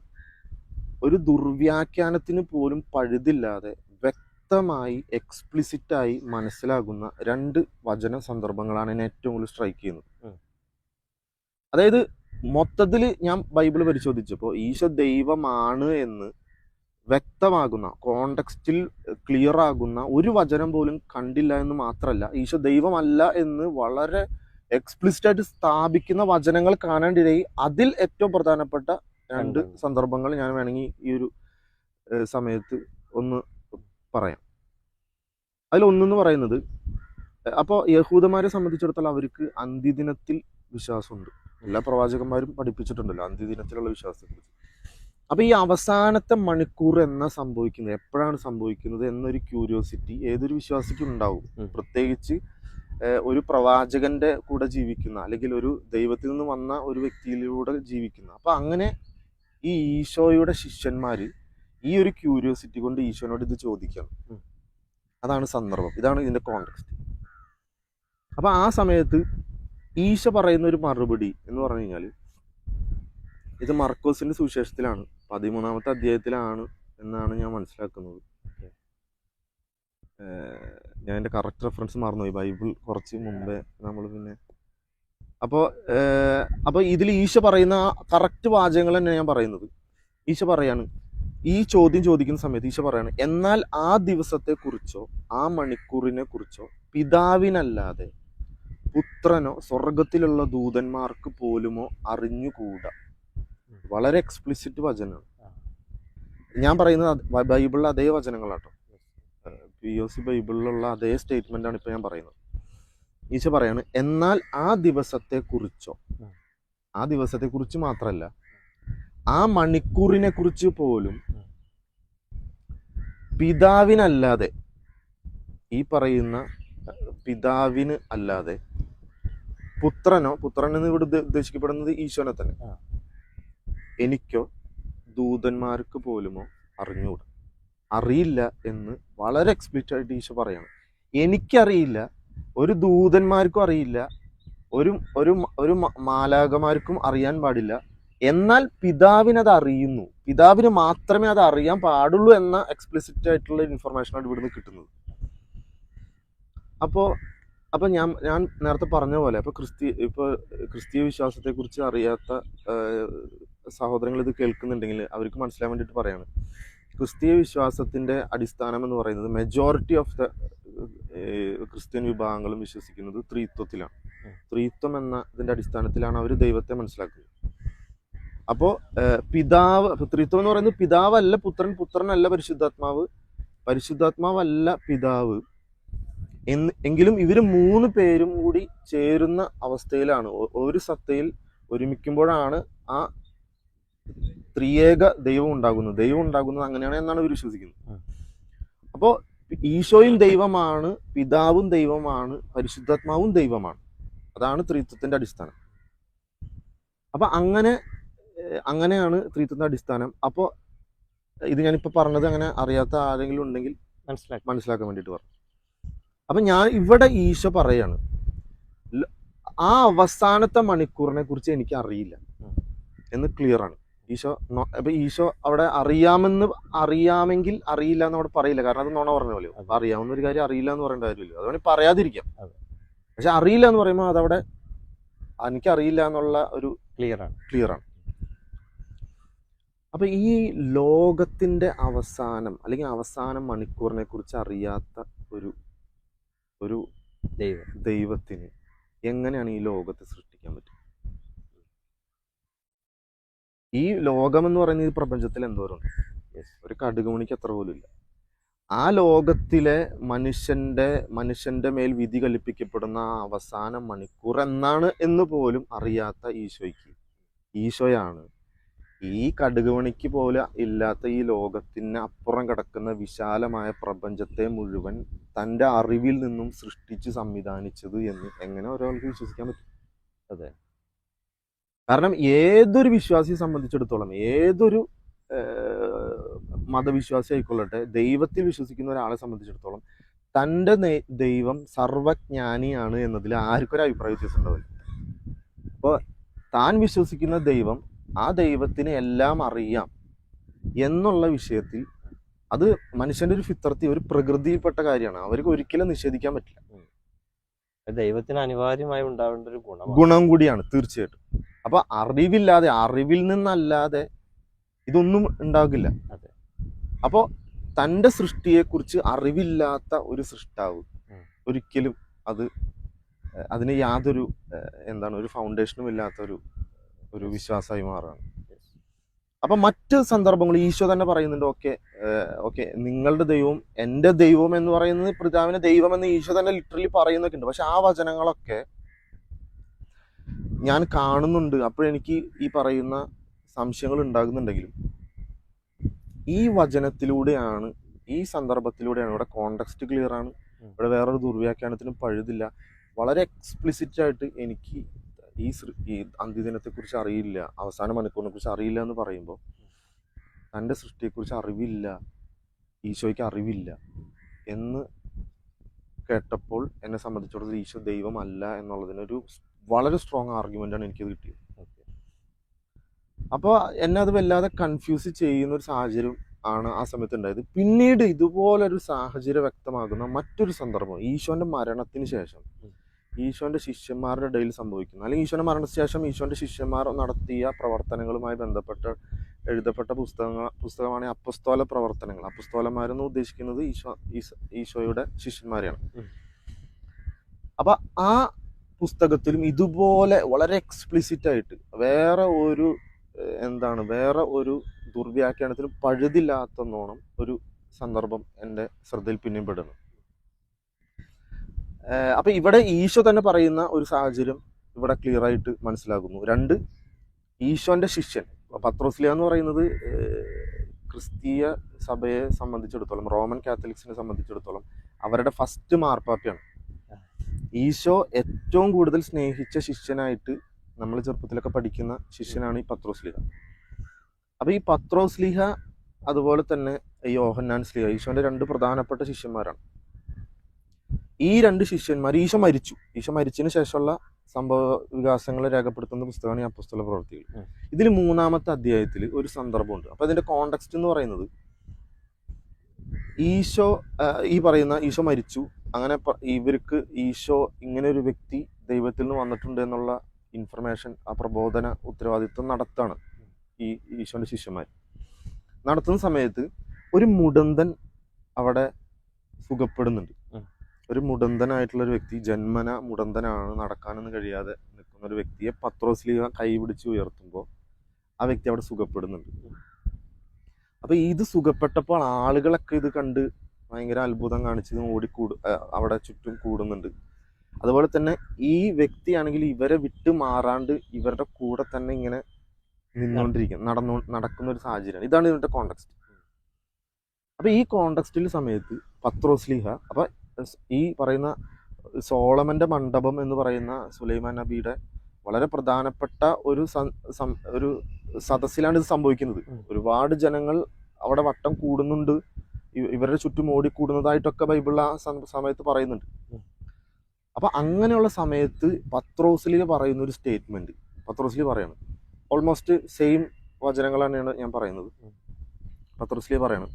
ഒരു ദുർവ്യാഖ്യാനത്തിന് പോലും പഴുതില്ലാതെ വ്യക്തമായി എക്സ്പ്ലിസിറ്റായി മനസ്സിലാകുന്ന 2 വചന സന്ദർഭങ്ങളാണ് എന്നെ ഏറ്റവും കൂടുതൽ സ്ട്രൈക്ക് ചെയ്യുന്നത്. അതായത് മൊത്തത്തിൽ ഞാൻ ബൈബിൾ പരിശോധിച്ചപ്പോൾ ഈശോ ദൈവമാണ് എന്ന് വ്യക്തമാകുന്ന കോണ്ടെക്സ്റ്റിൽ ക്ലിയർ ആകുന്ന ഒരു വചനം പോലും കണ്ടില്ല എന്ന് മാത്രമല്ല, ഈശോ ദൈവമല്ല എന്ന് വളരെ എക്സ്പ്ലിസിറ്റ് ആയിട്ട് സ്ഥാപിക്കുന്ന വചനങ്ങൾ കാണാണ്ടിടയായി. അതിൽ ഏറ്റവും പ്രധാനപ്പെട്ട 2 സന്ദർഭങ്ങൾ ഞാൻ വേണമെങ്കിൽ ഈ ഒരു സമയത്ത് ഒന്ന് പറയാം. അതിലൊന്നെന്ന് പറയുന്നത്, അപ്പോൾ യഹൂദന്മാരെ സംബന്ധിച്ചിടത്തോളം അവർക്ക് അന്ത്യദിനത്തിൽ വിശ്വാസമുണ്ട്. എല്ലാ പ്രവാചകന്മാരും പഠിപ്പിച്ചിട്ടുണ്ടല്ലോ അന്ത്യദിനത്തിലുള്ള വിശ്വാസത്തെക്കുറിച്ച്. അപ്പൊ ഈ അവസാനത്തെ മണിക്കൂർ സംഭവിക്കുന്നത് എപ്പോഴാണ് സംഭവിക്കുന്നത് എന്നൊരു ക്യൂരിയോസിറ്റി ഏതൊരു വിശ്വാസിക്കും ഉണ്ടാവും. പ്രത്യേകിച്ച് ഒരു പ്രവാചകന്റെ കൂടെ ജീവിക്കുന്ന അല്ലെങ്കിൽ ഒരു ദൈവത്തിൽ നിന്ന് വന്ന ഒരു വ്യക്തിയിലൂടെ ജീവിക്കുന്ന. അപ്പൊ അങ്ങനെ ഈ ഈശോയുടെ ശിഷ്യന്മാര് ഈ ഒരു ക്യൂരിയോസിറ്റി കൊണ്ട് ഈശോനോട് ഇത് ചോദിക്കണം. അതാണ് സന്ദർഭം, ഇതാണ് ഇതിന്റെ കോണ്ടെക്സ്റ്റ്. അപ്പൊ ആ സമയത്ത് ഈശോ പറയുന്ന ഒരു മറുപടി എന്ന് പറഞ്ഞു കഴിഞ്ഞാൽ, ഇത് മർക്കോസിന്റെ സുവിശേഷത്തിലാണ്, 13-ാമത്തെ അധ്യായത്തിലാണ് എന്നാണ് ഞാൻ മനസ്സിലാക്കുന്നത്. ഞാൻ എൻ്റെ കറക്റ്റ് റെഫറൻസ് മറന്നുപോയി, ബൈബിൾ കുറച്ച് മുമ്പേ നമ്മൾ പിന്നെ. അപ്പോൾ ഇതിൽ ഈശോ പറയുന്ന കറക്റ്റ് വാചകങ്ങൾ തന്നെ ഞാൻ പറയുന്നത്. ഈശോ പറയാണ്, ഈ ചോദ്യം ചോദിക്കുന്ന സമയത്ത് ഈശോ പറയാണ്, എന്നാൽ ആ ദിവസത്തെ കുറിച്ചോ ആ മണിക്കൂറിനെ കുറിച്ചോ പിതാവിനല്ലാതെ പുത്രനോ സ്വർഗത്തിലുള്ള ദൂതന്മാർക്ക് പോലുമോ അറിഞ്ഞുകൂടാ. വളരെ എക്സ്പ്ലിസിറ്റ് വചനമാണ്. ഞാൻ പറയുന്നത് ബൈബിളിലെ അതേ വചനങ്ങളാട്ടോ, POC ബൈബിളിലുള്ള അതേ സ്റ്റേറ്റ്മെന്റ് ആണ് ഇപ്പൊ ഞാൻ പറയുന്നത്. ഈശോ പറയാണ്, എന്നാൽ ആ ദിവസത്തെ കുറിച്ച് മാത്രമല്ല, ആ മണിക്കൂറിനെ കുറിച്ച് പോലും പിതാവിനല്ലാതെ, ഈ പറയുന്ന പിതാവിന് അല്ലാതെ പുത്രൻ എന്ന് ഇവിടെ ഉദ്ദേശിക്കപ്പെടുന്നത് ഈശോനെ തന്നെ, എനിക്കോ ദൂതന്മാർക്ക് പോലുമോ അറിയില്ല എന്ന് വളരെ എക്സ്പ്ലിസിറ്റ് ആയിട്ട് ഈശോ പറയാണ്. എനിക്കറിയില്ല, ഒരു ദൂതന്മാർക്കും അറിയില്ല, ഒരു മാലാഖമാർക്കും അറിയാൻ പാടില്ല. എന്നാൽ പിതാവിനത് അറിയുന്നു, പിതാവിന് മാത്രമേ അത് അറിയാൻ പാടുള്ളൂ എന്ന എക്സ്പ്ലിസിറ്റ് ആയിട്ടുള്ള ഇൻഫർമേഷനാണ് ഇവിടുന്ന് കിട്ടുന്നത്. അപ്പോൾ അപ്പം ഞാൻ നേരത്തെ പറഞ്ഞ പോലെ ഇപ്പോൾ ക്രിസ്തീയ വിശ്വാസത്തെക്കുറിച്ച് അറിയാത്ത സഹോദരങ്ങൾ ഇത് കേൾക്കുന്നുണ്ടെങ്കിൽ അവർക്ക് മനസ്സിലാൻ വേണ്ടിയിട്ട് പറയാണ്. ക്രിസ്തീയ വിശ്വാസത്തിൻ്റെ അടിസ്ഥാനം എന്ന് പറയുന്നത് മെജോറിറ്റി ഓഫ് ദ ക്രിസ്ത്യൻ വിഭാഗങ്ങളും വിശ്വസിക്കുന്നത് ത്രിത്വത്തിലാണ്. ത്രിത്വം ഇതിൻ്റെ അടിസ്ഥാനത്തിലാണ് അവർ ദൈവത്തെ മനസ്സിലാക്കുന്നത്. അപ്പോൾ ത്രിത്വം എന്ന് പറയുന്നത് പിതാവല്ല പുത്രൻ, പുത്രനല്ല പരിശുദ്ധാത്മാവ്, പരിശുദ്ധാത്മാവല്ല പിതാവ് എങ്കിലും ഇവർ 3 പേരും കൂടി ചേരുന്ന അവസ്ഥയിലാണ്, ഒരു സത്തയിൽ ഒരുമിക്കുമ്പോഴാണ് ആ ത്രിയേക ദൈവം ഉണ്ടാകുന്നത് അങ്ങനെയാണ് എന്നാണ് ഇവർ വിശ്വസിക്കുന്നത്. അപ്പോൾ ഈശോയും ദൈവമാണ്, പിതാവും ദൈവമാണ്, പരിശുദ്ധാത്മാവും ദൈവമാണ്. അതാണ് ത്രിത്വത്തിന്റെ അടിസ്ഥാനം. അപ്പൊ അങ്ങനെയാണ് ത്രിത്വത്തിന്റെ അടിസ്ഥാനം. അപ്പോൾ ഇത് ഞാനിപ്പോൾ പറഞ്ഞത് അങ്ങനെ അറിയാത്ത ആരെങ്കിലും ഉണ്ടെങ്കിൽ മനസ്സിലാക്കാൻ വേണ്ടിയിട്ട് പറഞ്ഞു. അപ്പൊ ഞാൻ ഇവിടെ ഈശോ പറയാണ്, ആ അവസാനത്തെ മണിക്കൂറിനെ കുറിച്ച് എനിക്ക് അറിയില്ല എന്ന് ക്ലിയർ ആണ്. ഈശോ അവിടെ അറിയാമെങ്കിൽ അറിയില്ല എന്ന് അവിടെ പറയില്ല, കാരണം അത് നുണ പറഞ്ഞ പോലെ. അപ്പൊ അറിയാവുന്ന ഒരു കാര്യം അറിയില്ല എന്ന് പറയേണ്ട കാര്യമില്ല, അതുകൊണ്ട് പറയാതിരിക്കാം. പക്ഷെ അറിയില്ല എന്ന് പറയുമ്പോൾ അതവിടെ എനിക്കറിയില്ല എന്നുള്ള ഒരു ക്ലിയർ ആണ്. അപ്പൊ ഈ ലോകത്തിന്റെ അവസാനം അല്ലെങ്കിൽ അവസാന മണിക്കൂറിനെ കുറിച്ച് അറിയാത്ത ഒരു ദൈവത്തിന് എങ്ങനെയാണ് ഈ ലോകത്തെ സൃഷ്ടിക്കാൻ പറ്റുക? ഈ ലോകം എന്ന് പറയുന്നത് ഈ പ്രപഞ്ചത്തിൽ എന്തോരം ഒരു കടുകുമണിക്ക് അത്ര പോലും ഇല്ല. ആ ലോകത്തിലെ മനുഷ്യന്റെ മേൽ വിധി കൽപ്പിക്കപ്പെടുന്ന ആ അവസാന മണിക്കൂർ എന്നാണ് എന്ന് പോലും അറിയാത്ത ഈശോയാണ് ഈ കടുകുമണിക്ക് പോലും ഇല്ലാത്ത ഈ ലോകത്തിന് അപ്പുറം കിടക്കുന്ന വിശാലമായ പ്രപഞ്ചത്തെ മുഴുവൻ തൻ്റെ അറിവിൽ നിന്നും സൃഷ്ടിച്ച് സംവിധാനിച്ചത് എന്ന് എങ്ങനെ ഒരാൾക്ക് വിശ്വസിക്കാൻ പറ്റും? അതെ, കാരണം ഏതൊരു വിശ്വാസിയെ സംബന്ധിച്ചിടത്തോളം, ഏതൊരു മതവിശ്വാസി ആയിക്കൊള്ളട്ടെ, ദൈവത്തിൽ വിശ്വസിക്കുന്ന ഒരാളെ സംബന്ധിച്ചിടത്തോളം തൻ്റെ ദൈവം സർവജ്ഞാനിയാണ് എന്നതിൽ ആർക്കും ഒരു അഭിപ്രായ വ്യത്യാസം ഉണ്ടാവില്ല. അപ്പോൾ താൻ വിശ്വസിക്കുന്ന ദൈവം, ആ ദൈവത്തിന് എല്ലാം അറിയാം എന്നുള്ള വിഷയത്തിൽ അത് മനുഷ്യന്റെ ഒരു ഫിത്രത്തി, ഒരു പ്രകൃതിയിൽപ്പെട്ട കാര്യമാണ്. അവർക്ക് ഒരിക്കലും നിഷേധിക്കാൻ പറ്റില്ല. ദൈവത്തിന് അനിവാര്യമായി ഉണ്ടാവേണ്ട ഒരു ഗുണം കൂടിയാണ് തീർച്ചയായിട്ടും. അപ്പൊ അറിവിൽ നിന്നല്ലാതെ ഇതൊന്നും ഉണ്ടാകില്ല. അപ്പോ തൻ്റെ സൃഷ്ടിയെക്കുറിച്ച് അറിവില്ലാത്ത ഒരു സൃഷ്ടാവ് ഒരിക്കലും അതിന് യാതൊരു ഒരു ഫൗണ്ടേഷനും ഇല്ലാത്ത ഒരു വിശ്വാസമായി മാറാണ്. അപ്പൊ മറ്റ് സന്ദർഭങ്ങൾ ഈശോ തന്നെ പറയുന്നുണ്ട്, ഓക്കെ നിങ്ങളുടെ ദൈവവും എൻ്റെ ദൈവവും എന്ന് പറയുന്നത് പിതാവിന്റെ ദൈവം എന്ന് ഈശോ തന്നെ ലിറ്ററലി പറയുന്നൊക്കെ ഉണ്ട്. പക്ഷെ ആ വചനങ്ങളൊക്കെ ഞാൻ കാണുന്നുണ്ട്. അപ്പോഴെനിക്ക് ഈ പറയുന്ന സംശയങ്ങൾ ഉണ്ടാകുന്നുണ്ടെങ്കിലും ഈ വചനത്തിലൂടെയാണ്, ഈ സന്ദർഭത്തിലൂടെയാണ്, ഇവിടെ കോണ്ടെക്സ്റ്റ് ക്ലിയർ ആണ്, ഇവിടെ വേറൊരു ദുർവ്യാഖ്യാനത്തിനും പഴുതില്ല. വളരെ എക്സ്പ്ലിസിറ്റ് ആയിട്ട് എനിക്ക് ഈ അന്ത്യദിനത്തെക്കുറിച്ച് അറിയില്ല, അവസാന മണിക്കൂറിനെ കുറിച്ച് അറിയില്ല എന്ന് പറയുമ്പോൾ തൻ്റെ സൃഷ്ടിയെക്കുറിച്ച് അറിവില്ല, ഈശോയ്ക്ക് അറിവില്ല എന്ന് കേട്ടപ്പോൾ എന്നെ സംബന്ധിച്ചിടത്തോളം ഈശോ ദൈവമല്ല എന്നുള്ളതിനൊരു വളരെ സ്ട്രോങ് ആർഗ്യുമെൻ്റാണ് എനിക്കത് കിട്ടിയത്. അപ്പോൾ എന്നെ അത് വല്ലാതെ കൺഫ്യൂസ് ചെയ്യുന്ന ഒരു സാഹചര്യം ആണ് ആ സമയത്ത് ഉണ്ടായത്. പിന്നീട് ഇതുപോലൊരു സാഹചര്യം വ്യക്തമാകുന്ന മറ്റൊരു സന്ദർഭം ഈശോന്റെ മരണത്തിന് ശേഷം ഈശോന്റെ ശിഷ്യന്മാരുടെ ഇടയിൽ സംഭവിക്കുന്നു, അല്ലെങ്കിൽ ഈശോന്റെ മരണത്തിന് ശേഷം ഈശോന്റെ ശിഷ്യന്മാർ നടത്തിയ പ്രവർത്തനങ്ങളുമായി ബന്ധപ്പെട്ട് എഴുതപ്പെട്ട പുസ്തകമാണ് അപ്പസ്തോല പ്രവർത്തനങ്ങൾ. അപ്പസ്തോലന്മാരെന്ന് ഉദ്ദേശിക്കുന്നത് ഈശോയുടെ ശിഷ്യന്മാരെയാണ്. അപ്പൊ ആ പുസ്തകത്തിലും ഇതുപോലെ വളരെ എക്സ്പ്ലിസിറ്റ് ആയിട്ട് വേറെ ഒരു ദുർവ്യാഖ്യാനത്തിനും പഴുതില്ലാത്തന്നോണം ഒരു സന്ദർഭം എൻ്റെ ശ്രദ്ധയിൽ പിന്നെയും പെടുന്നു. അപ്പൊ ഇവിടെ ഈശോ തന്നെ പറയുന്ന ഒരു സാഹചര്യം ഇവിടെ ക്ലിയർ ആയിട്ട് മനസ്സിലാകുന്നു. 2, ഈശോന്റെ ശിഷ്യൻ പത്രോസ്ലിയ എന്ന് പറയുന്നത് ക്രിസ്തീയ സഭയെ സംബന്ധിച്ചിടത്തോളം, റോമൻ കാത്തലിക്സിനെ സംബന്ധിച്ചിടത്തോളം അവരുടെ ഫസ്റ്റ് മാർപ്പാപ്പയാണ്. ഈശോ ഏറ്റവും കൂടുതൽ സ്നേഹിച്ച ശിഷ്യനായിട്ട് നമ്മൾ ചെറുപ്പത്തിലൊക്കെ പഠിക്കുന്ന ശിഷ്യനാണ് ഈ പത്രോസ്ലിഹ. അപ്പൊ ഈ പത്രോസ്ലിഹ അതുപോലെ തന്നെ യോഹന്നാൻ സ്ലിഹ ഈശോന്റെ 2 പ്രധാനപ്പെട്ട ശിഷ്യന്മാരാണ്. ഈ 2 ശിഷ്യന്മാർ ഈശോ മരിച്ചതിന് ശേഷമുള്ള സംഭവ വികാസങ്ങളെ രേഖപ്പെടുത്തുന്ന പുസ്തകമാണ് ഈ അപ്പോസ്തല പ്രവൃത്തികൾ. ഇതിൽ 3-ാമത്തെ അധ്യായത്തിൽ ഒരു സന്ദർഭമുണ്ട്. അപ്പൊ അതിന്റെ കോണ്ടെക്സ്റ്റ് എന്ന് പറയുന്നത് ഈശോ മരിച്ചു, ഇവർക്ക് ഈശോ ഇങ്ങനെ ഒരു വ്യക്തി ദൈവത്തിൽ നിന്ന് വന്നിട്ടുണ്ട് എന്നുള്ള ഇൻഫർമേഷൻ, ആ പ്രബോധന ഉത്തരവാദിത്വം നടത്താണ് ഈ ഈശോന്റെ ശിഷ്യന്മാർ. നടത്തുന്ന സമയത്ത് ഒരു മുടന്തൻ അവിടെ സുഖപ്പെടുന്നുണ്ട്. ഒരു മുടന്തനായിട്ടുള്ള ഒരു വ്യക്തി, ജന്മന മുടന്തനാണ്, നടക്കാനൊന്നും കഴിയാതെ നിൽക്കുന്ന ഒരു വ്യക്തിയെ പത്രോസ്ലീഹ കൈ പിടിച്ച് ഉയർത്തുമ്പോൾ ആ വ്യക്തി അവിടെ സുഖപ്പെടുന്നുണ്ട്. അപ്പൊ ഇത് സുഖപ്പെട്ടപ്പോൾ ആളുകളൊക്കെ ഇത് കണ്ട് ഭയങ്കര അത്ഭുതം കാണിച്ച് അവിടെ ചുറ്റും കൂടുന്നുണ്ട്. അതുപോലെ തന്നെ ഈ വ്യക്തിയാണെങ്കിൽ ഇവരെ വിട്ട് മാറാണ്ട് ഇവരുടെ കൂടെ തന്നെ ഇങ്ങനെ നടക്കുന്ന ഒരു സാഹചര്യമാണ്. ഇതാണ് ഇതിന്റെ കോണ്ടെക്സ്റ്റ്. അപ്പൊ ഈ കോണ്ടെക്സ്റ്റിൽ സമയത്ത് പത്രോസ്ലീഹ, അപ്പൊ ഈ പറയുന്ന സോളമന്റെ മണ്ഡപം എന്ന് പറയുന്ന സുലൈമാൻ നബിയുടെ വളരെ പ്രധാനപ്പെട്ട ഒരു സദസ്സിലാണ് ഇത് സംഭവിക്കുന്നത്. ഒരുപാട് ജനങ്ങൾ അവിടെ വട്ടം കൂടുന്നുണ്ട്, ഇവരുടെ ചുറ്റും ഓടിക്കൂടുന്നതായിട്ടൊക്കെ ബൈബിളിൽ ആ സമയത്ത് പറയുന്നുണ്ട്. അപ്പൊ അങ്ങനെയുള്ള സമയത്ത് പത്രോസ്ലീഹ പറയുന്ന ഒരു സ്റ്റേറ്റ്മെന്റ്, പത്രോസ്ലീഹ പറയണം, ഓൾമോസ്റ്റ് സെയിം വചനങ്ങൾ തന്നെയാണ് ഞാൻ പറയുന്നത്. പത്രോസ്ലീഹ പറയണം,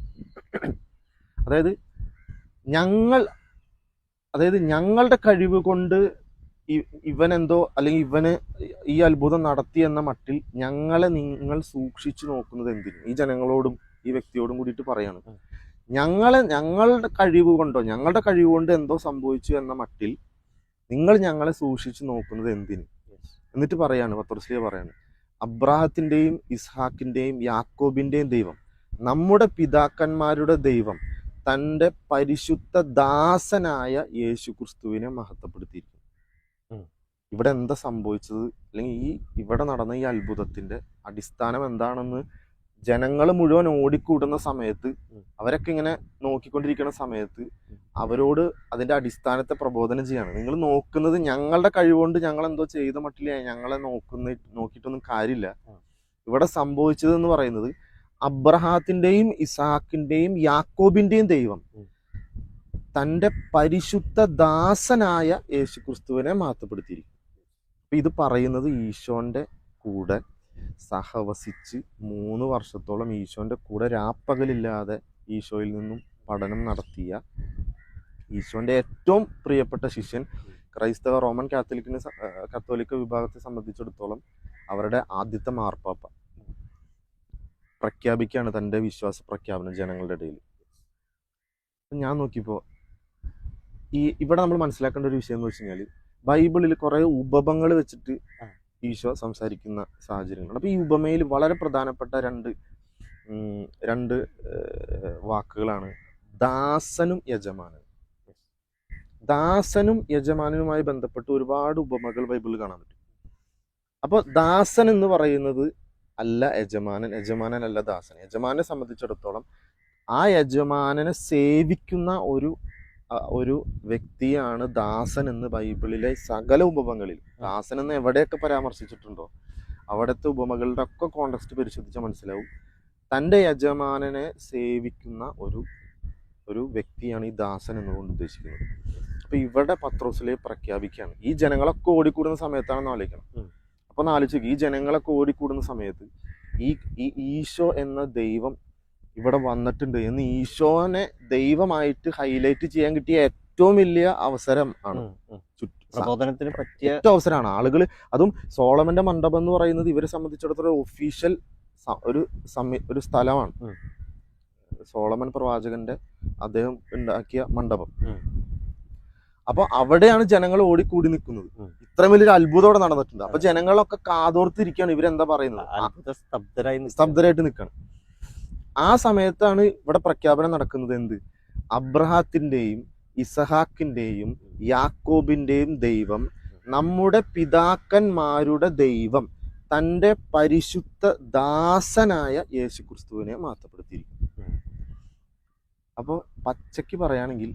അതായത് ഞങ്ങളുടെ കഴിവ് കൊണ്ട് ഇവനെന്തോ അല്ലെങ്കിൽ ഇവന് ഈ അത്ഭുതം നടത്തി എന്ന മട്ടിൽ ഞങ്ങളെ നിങ്ങൾ സൂക്ഷിച്ചു നോക്കുന്നത് എന്തിനും? ഈ ജനങ്ങളോടും ഈ വ്യക്തിയോടും കൂടിയിട്ട് പറയാണ്, ഞങ്ങളുടെ കഴിവ് കൊണ്ട് എന്തോ സംഭവിച്ചു എന്ന മട്ടിൽ നിങ്ങൾ ഞങ്ങളെ സൂക്ഷിച്ചു നോക്കുന്നത് എന്തിന്? എന്നിട്ട് പറയാണ്, പത്രോസ്ലീഹ പറയാണ്, അബ്രാഹത്തിന്റെയും ഇസ്ഹാക്കിന്റെയും യാക്കോബിന്റെയും ദൈവം, നമ്മുടെ പിതാക്കന്മാരുടെ ദൈവം തൻ്റെ പരിശുദ്ധ ദാസനായ യേശു ക്രിസ്തുവിനെ മഹത്വപ്പെടുത്തിയിരിക്കുന്നു. ഇവിടെ എന്താ സംഭവിച്ചത്, അല്ലെങ്കിൽ ഇവിടെ നടന്ന ഈ അത്ഭുതത്തിന്റെ അടിസ്ഥാനം എന്താണെന്ന് ജനങ്ങൾ മുഴുവൻ ഓടിക്കൂടുന്ന സമയത്ത്, അവരൊക്കെ ഇങ്ങനെ നോക്കിക്കൊണ്ടിരിക്കുന്ന സമയത്ത് അവരോട് അതിന്റെ അടിസ്ഥാനത്തെ പ്രബോധനം ചെയ്യാണ്. നിങ്ങൾ നോക്കുന്നത് ഞങ്ങളുടെ കഴിവുകൊണ്ട് ഞങ്ങൾ എന്തോ ചെയ്ത മട്ടില്ല, ഞങ്ങളെ നോക്കിയിട്ടൊന്നും കാര്യമില്ല. ഇവിടെ സംഭവിച്ചത് എന്ന് പറയുന്നത് അബ്രഹാത്തിന്റെയും ഇസാക്കിന്റെയും യാക്കോബിന്റെയും ദൈവം തൻ്റെ പരിശുദ്ധ ദാസനായ യേശു ക്രിസ്തുവിനെ മഹത്വപ്പെടുത്തിയിരിക്കും. അപ്പൊ ഇത് പറയുന്നത് ഈശോന്റെ കൂടെ സഹവസിച്ച് 3 വർഷത്തോളം ഈശോന്റെ കൂടെ രാപ്പകലില്ലാതെ ഈശോയിൽ നിന്നും പഠനം നടത്തിയ ഈശോന്റെ ഏറ്റവും പ്രിയപ്പെട്ട ശിഷ്യൻ, ക്രൈസ്തവ റോമൻ കത്തോലിക്ക വിഭാഗത്തെ സംബന്ധിച്ചിടത്തോളം അവരുടെ ആദ്യത്തെ മാർപ്പാപ്പ പ്രഖ്യാപിക്കുകയാണ് തൻ്റെ വിശ്വാസ പ്രഖ്യാപനം ജനങ്ങളുടെ ഇടയിൽ. ഞാൻ നോക്കിയപ്പോൾ ഇവിടെ നമ്മൾ മനസ്സിലാക്കേണ്ട ഒരു വിഷയം എന്ന് വെച്ച് കഴിഞ്ഞാൽ, ബൈബിളിൽ കുറെ ഉപമകൾ വെച്ചിട്ട് ഈശോ സംസാരിക്കുന്ന സാഹചര്യങ്ങളാണ്. അപ്പൊ ഈ ഉപമയിൽ വളരെ പ്രധാനപ്പെട്ട രണ്ട് വാക്കുകളാണ് ദാസനും യജമാനനും. ദാസനും യജമാനനുമായി ബന്ധപ്പെട്ട് ഒരുപാട് ഉപമകൾ ബൈബിളിൽ കാണാൻ പറ്റും. അപ്പോൾ ദാസൻ എന്ന് പറയുന്നത് അല്ല യജമാനൻ, യജമാനനല്ല ദാസൻ. യജമാനെ സംബന്ധിച്ചിടത്തോളം ആ യജമാനനെ സേവിക്കുന്ന ഒരു വ്യക്തിയാണ് ദാസൻ എന്ന് ബൈബിളിലെ സകല ഉപമകളിൽ. ദാസൻ എന്ന് എവിടെയൊക്കെ പരാമർശിച്ചിട്ടുണ്ടോ അവിടുത്തെ ഉപമകളുടെ ഒക്കെ കോണ്ടെക്സ്റ്റ് പരിശോധിച്ചാൽ മനസ്സിലാവും, തൻ്റെ യജമാനനെ സേവിക്കുന്ന ഒരു വ്യക്തിയാണ് ഈ ദാസൻ എന്നുകൊണ്ട് ഉദ്ദേശിക്കുന്നത്. അപ്പൊ ഇവിടെ പത്രോസ്ലീഹ പ്രഖ്യാപിക്കുകയാണ്, ഈ ജനങ്ങളൊക്കെ ഓടിക്കൂടുന്ന സമയത്താണെന്ന് ആലോചിക്കണം. അപ്പൊ ആലോചിക്കുക, ഈ ജനങ്ങളൊക്കെ ഓടിക്കൂടുന്ന സമയത്ത് ഈ ഈശോ എന്ന ദൈവം ഇവിടെ വന്നിട്ടുണ്ട് എന്ന് ഈശോനെ ദൈവമായിട്ട് ഹൈലൈറ്റ് ചെയ്യാൻ കിട്ടിയ ഏറ്റവും വലിയ അവസരം ആണ്, പ്രബോധനത്തിന് പറ്റിയ അവസരമാണ്. ആളുകൾ, അതും സോളമന്റെ മണ്ഡപം എന്ന് പറയുന്നത് ഇവരെ സംബന്ധിച്ചിടത്തോളം ഒഫീഷ്യൽ ഒരു സ്ഥലമാണ്. സോളമൻ പ്രവാചകന്റെ അദ്ദേഹം ഉണ്ടാക്കിയ മണ്ഡപം. അപ്പൊ അവിടെയാണ് ജനങ്ങൾ ഓടിക്കൂടി നിൽക്കുന്നത്. ഇത്രയും വലിയൊരു അത്ഭുതം അവിടെ നടന്നിട്ടുണ്ട്. അപ്പൊ ജനങ്ങളൊക്കെ കാതോർത്തിരിക്കുകയാണ്, ഇവരെന്താ പറയുന്നത്, സ്തബ്ധരായിട്ട് നിൽക്കണം. ആ സമയത്താണ് ഇവിടെ പ്രഖ്യാപനം നടക്കുന്നത്. എന്ത്? അബ്രഹാത്തിന്റെയും ഇസഹാക്കിന്റെയും യാക്കോബിന്റെയും ദൈവം, നമ്മുടെ പിതാക്കന്മാരുടെ ദൈവം തൻ്റെ പരിശുദ്ധ ദാസനായ യേശു ക്രിസ്തുവിനെ മഹത്വപ്പെടുത്തിയിരിക്കുന്നു. അപ്പോൾ പച്ചയ്ക്ക് പറയുകയാണെങ്കിൽ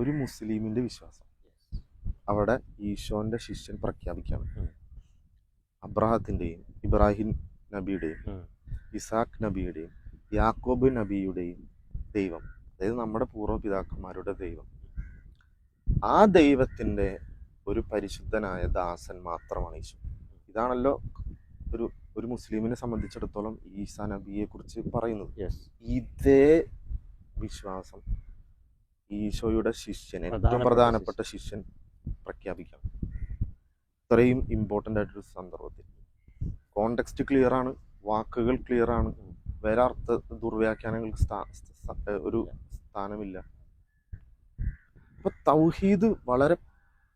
ഒരു മുസ്ലിമിന്റെ വിശ്വാസം അവിടെ ഈശോന്റെ ശിഷ്യൻ പ്രഖ്യാപിക്കുകയാണ്, അബ്രഹാത്തിന്റെയും ഇബ്രാഹിം നബിയുടെയും ഇസാഖ് നബിയുടെയും യാക്കോബ് നബിയുടെയും ദൈവം, അതായത് നമ്മുടെ പൂർവ്വപിതാക്കന്മാരുടെ ദൈവം, ആ ദൈവത്തിന്റെ ഒരു പരിശുദ്ധനായ ദാസൻ മാത്രമാണ് ഈശോ. ഇതാണല്ലോ ഒരു മുസ്ലിമിനെ സംബന്ധിച്ചിടത്തോളം ഈസാ നബിയെ കുറിച്ച് പറയുന്നത്. ഇതേ വിശ്വാസം ഈശോയുടെ ശിഷ്യൻ, ഏറ്റവും പ്രധാനപ്പെട്ട പ്രധാനപ്പെട്ട ശിഷ്യൻ പ്രഖ്യാപിക്കാം. ഇത്രയും ഇമ്പോർട്ടൻ്റ് ആയിട്ടൊരു സന്ദർഭത്തിൽ കോണ്ടെക്സ്റ്റ് ക്ലിയർ ആണ്, വാക്കുകൾ ക്ലിയർ ആണ്, വേറെ അർത്ഥ ദുർവ്യാഖ്യാനങ്ങൾക്ക് ഒരു സ്ഥാനമില്ല. അപ്പൊ തൗഹീദ് വളരെ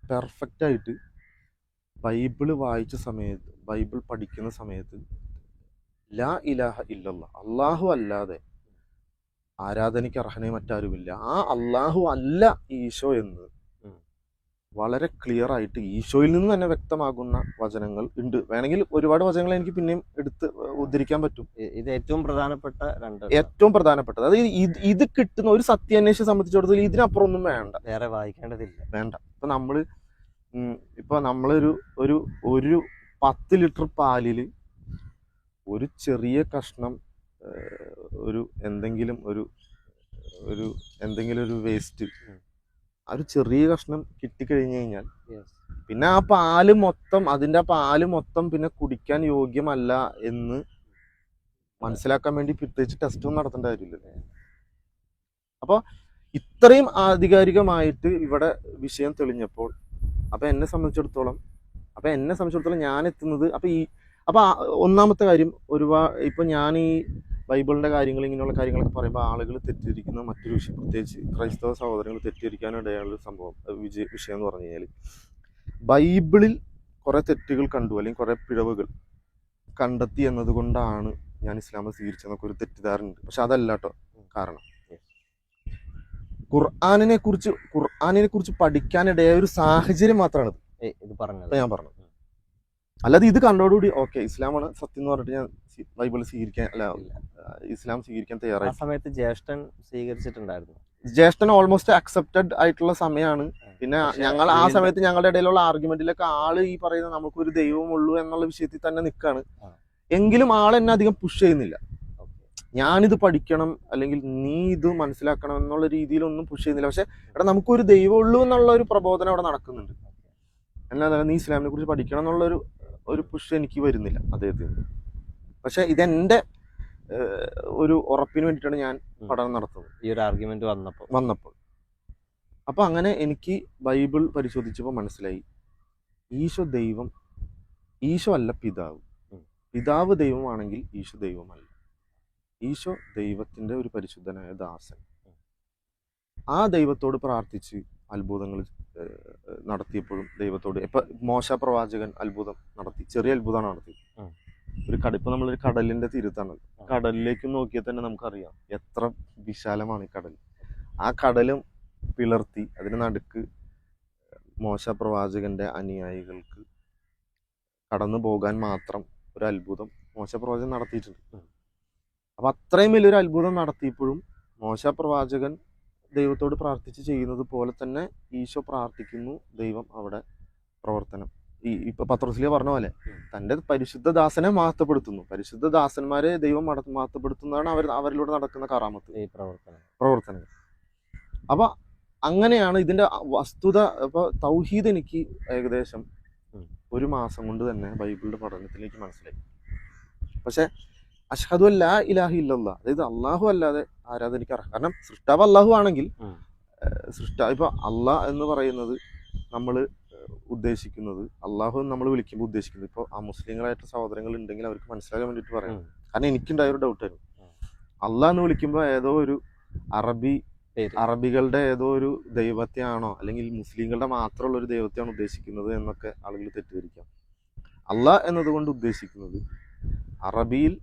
പെർഫെക്റ്റ് ആയിട്ട് ബൈബിള് വായിച്ച സമയത്ത്, ബൈബിൾ പഠിക്കുന്ന സമയത്ത് ലാ ഇലാഹ ഇല്ലല്ലാഹ്, അള്ളാഹു അല്ലാതെ ആരാധനയ്ക്ക് അർഹനെ മറ്റാരുമില്ല, ആ അള്ളാഹു അല്ല ഈശോ എന്ന് വളരെ ക്ലിയർ ആയിട്ട് ഈശോയിൽ നിന്ന് തന്നെ വ്യക്തമാകുന്ന വചനങ്ങൾ ഉണ്ട്. വേണമെങ്കിൽ ഒരുപാട് വചനങ്ങൾ എനിക്ക് പിന്നെയും എടുത്ത് ഉദ്ധരിക്കാൻ പറ്റും. ഇത് ഏറ്റവും പ്രധാനപ്പെട്ട ഏറ്റവും പ്രധാനപ്പെട്ടത്, അതായത് ഇത് കിട്ടുന്ന ഒരു സത്യാന്വേഷിയെ സംബന്ധിച്ചിടത്തോളം ഇതിനപ്പുറം ഒന്നും വേറെ വായിക്കേണ്ടതില്ല, വേണ്ട. ഇപ്പൊ നമ്മളൊരു ഒരു 10 ലിറ്റർ പാലില് ഒരു ചെറിയ കഷ്ണം ഒരു എന്തെങ്കിലും ഒരു വേസ്റ്റ്, ആ ഒരു ചെറിയ കഷ്ണം കിട്ടിക്കഴിഞ്ഞു കഴിഞ്ഞാൽ പിന്നെ ആ പാല് മൊത്തം പിന്നെ കുടിക്കാൻ യോഗ്യമല്ല എന്ന് മനസ്സിലാക്കാൻ വേണ്ടി പ്രത്യേകിച്ച് ടെസ്റ്റ് ഒന്നും നടത്തേണ്ട കാര്യമില്ല. അപ്പോൾ ഇത്രയും ആധികാരികമായിട്ട് ഇവിടെ വിഷയം തെളിഞ്ഞപ്പോൾ എന്നെ സംബന്ധിച്ചിടത്തോളം ഞാൻ എത്തുന്നത് അപ്പൊ ഒന്നാമത്തെ കാര്യം, ഇപ്പൊ ഞാൻ ഈ ബൈബിളിന്റെ കാര്യങ്ങൾ, ഇങ്ങനെയുള്ള കാര്യങ്ങളൊക്കെ പറയുമ്പോൾ ആളുകൾ തെറ്റിദ്ധരിക്കുന്ന മറ്റൊരു വിഷയം, പ്രത്യേകിച്ച് ക്രൈസ്തവ സഹോദരങ്ങൾ തെറ്റിദ്ധരിക്കാനിടയുള്ള വിഷയം എന്ന് പറഞ്ഞു കഴിഞ്ഞാൽ, ബൈബിളിൽ കുറെ തെറ്റുകൾ കണ്ടു അല്ലെങ്കിൽ കുറെ പിഴവുകൾ കണ്ടെത്തി എന്നതുകൊണ്ടാണ് ഞാൻ ഇസ്ലാം സ്വീകരിച്ചെന്നൊക്കെ ഒരു തെറ്റിദ്ധാരണയുണ്ട്. പക്ഷെ അതല്ല കേട്ടോ കാരണം. ഖുർആനിനെ കുറിച്ച് പഠിക്കാനിടയായ ഒരു സാഹചര്യം മാത്രമാണ് ഇത് പറഞ്ഞത്, ഞാൻ പറഞ്ഞത്. അല്ലാതെ ഇത് കണ്ടോടുകൂടി ഓക്കെ ഇസ്ലാമാണ് സത്യം എന്ന് പറഞ്ഞിട്ട് ഞാൻ ബൈബിൾ ഇസ്ലാം സ്വീകരിക്കാൻ തയ്യാറായി. ആ സമയത്ത് ജ്യേഷ്ഠൻ സ്വീകരിച്ചിട്ടുണ്ടായിരുന്നു. ജ്യേഷ്ഠൻ ഓൾമോസ്റ്റ് അക്സെപ്റ്റഡ് ആയിട്ടുള്ള സമയമാണ്. പിന്നെ ഞങ്ങൾ ആ സമയത്ത് ഞങ്ങളുടെ ഇടയിലുള്ള ആർഗ്യുമെന്റിലൊക്കെ ആള് ഈ പറയുന്ന നമുക്കൊരു ദൈവമുള്ളൂ എന്നുള്ള വിഷയത്തിൽ തന്നെ നിൽക്കാണ്. എങ്കിലും ആളെന്നെ അധികം പുഷ് ചെയ്യുന്നില്ല. ഞാനിത് പഠിക്കണം അല്ലെങ്കിൽ നീ ഇത് മനസ്സിലാക്കണം എന്നുള്ള രീതിയിലൊന്നും പുഷ് ചെയ്യുന്നില്ല. പക്ഷെ ഇവിടെ നമുക്കൊരു ദൈവമുള്ളൂ എന്നുള്ള ഒരു പ്രബോധനം അവിടെ നടക്കുന്നുണ്ട്. അല്ലാതെ നീ ഇസ്ലാമിനെ കുറിച്ച് പഠിക്കണം എന്നുള്ളൊരു പുഷ് എനിക്ക് വരുന്നില്ല അദ്ദേഹത്തിന്. പക്ഷെ ഇതെന്റെ ഒരു ഉറപ്പിന് വേണ്ടിയിട്ടാണ് ഞാൻ പഠനം നടത്തുന്നത്, ഈ ഒരു ആർഗ്യുമെന്റ് വന്നപ്പോൾ. അപ്പൊ അങ്ങനെ എനിക്ക് ബൈബിൾ പരിശോധിച്ചപ്പോൾ മനസ്സിലായി, ഈശോ അല്ല പിതാവ്. പിതാവ് ദൈവമാണെങ്കിൽ ഈശോ ദൈവമല്ല. ഈശോ ദൈവത്തിന്റെ ഒരു പരിശുദ്ധനായ ദാസൻ. ആ ദൈവത്തോട് പ്രാർത്ഥിച്ച് അത്ഭുതങ്ങൾ നടത്തിയപ്പോഴും ദൈവത്തോട് ഇപ്പൊ മോശ പ്രവാചകൻ അത്ഭുതം നടത്തി, ചെറിയ അത്ഭുതമാണ് നടത്തിയത്. ഇപ്പൊ നമ്മളൊരു കടലിന്റെ തീരത്താണ്. കടലിലേക്ക് നോക്കിയാൽ തന്നെ നമുക്കറിയാം എത്ര വിശാലമാണ് ഈ കടൽ. ആ കടലും പിളർത്തി അതിന് നടുക്ക് മോശ പ്രവാചകന്റെ അനുയായികൾക്ക് കടന്നു പോകാൻ മാത്രം ഒരു അത്ഭുതം മോശ പ്രവാചകൻ നടത്തിയിട്ടുണ്ട്. അപ്പൊ അത്രയും വലിയൊരു അത്ഭുതം നടത്തിയപ്പോഴും മോശ പ്രവാചകൻ ദൈവത്തോട് പ്രാർത്ഥിച്ച് ചെയ്യുന്നത് പോലെ തന്നെ ഈശോ പ്രാർത്ഥിക്കുന്നു. ദൈവം അവിടെ പ്രവർത്തനം, ഇപ്പൊ പത്രോസിലെ പറഞ്ഞ പോലെ തന്റെ പരിശുദ്ധ ദാസനെ മഹത്വപ്പെടുത്തുന്നു. പരിശുദ്ധ ദാസന്മാരെ ദൈവം മഹത്വപ്പെടുത്തുന്നതാണ് അവരിലൂടെ നടക്കുന്ന കറാമത്ത് പ്രവർത്തനങ്ങൾ. അപ്പൊ അങ്ങനെയാണ് ഇതിന്റെ വസ്തുത. ഇപ്പൊ തൗഹീദ് എനിക്ക് ഏകദേശം 1 മാസം കൊണ്ട് തന്നെ ബൈബിളിന്റെ പഠനത്തിലേക്ക് മനസ്സിലായി. പക്ഷെ അഷ്ഹദു അല്ലാ ഇലാഹ ഇല്ലല്ലാഹ്, അതായത് അള്ളാഹു അല്ലാതെ ആരാധനയ്ക്ക് അർഹൻ, കാരണം സൃഷ്ടാവ് അള്ളാഹു ആണെങ്കിൽ ഇപ്പൊ അള്ളാഹ് എന്ന് പറയുന്നത് നമ്മൾ ഉദ്ദേശിക്കുന്നത്, അള്ളാഹു നമ്മൾ വിളിക്കുമ്പോൾ ഉദ്ദേശിക്കുന്നത്, ഇപ്പൊ ആ മുസ്ലിങ്ങളായിട്ട് സഹോദരങ്ങൾ ഉണ്ടെങ്കിൽ അവർക്ക് മനസ്സിലാക്കാൻ വേണ്ടിയിട്ട് പറയാം. കാരണം എനിക്കുണ്ടായ ഒരു ഡൗട്ടായിരുന്നു, അള്ളാഹ് എന്ന് വിളിക്കുമ്പോൾ ഏതോ ഒരു അറബികളുടെ ഏതോ ഒരു ദൈവത്തെയാണോ അല്ലെങ്കിൽ മുസ്ലിങ്ങളുടെ മാത്രമുള്ള ഒരു ദൈവത്തെയാണോ ഉദ്ദേശിക്കുന്നത് എന്നൊക്കെ ആളുകൾ തെറ്റിദ്ധരിക്കാം. അള്ളാഹ് എന്നതുകൊണ്ട് ഉദ്ദേശിക്കുന്നത് അറബിയിൽ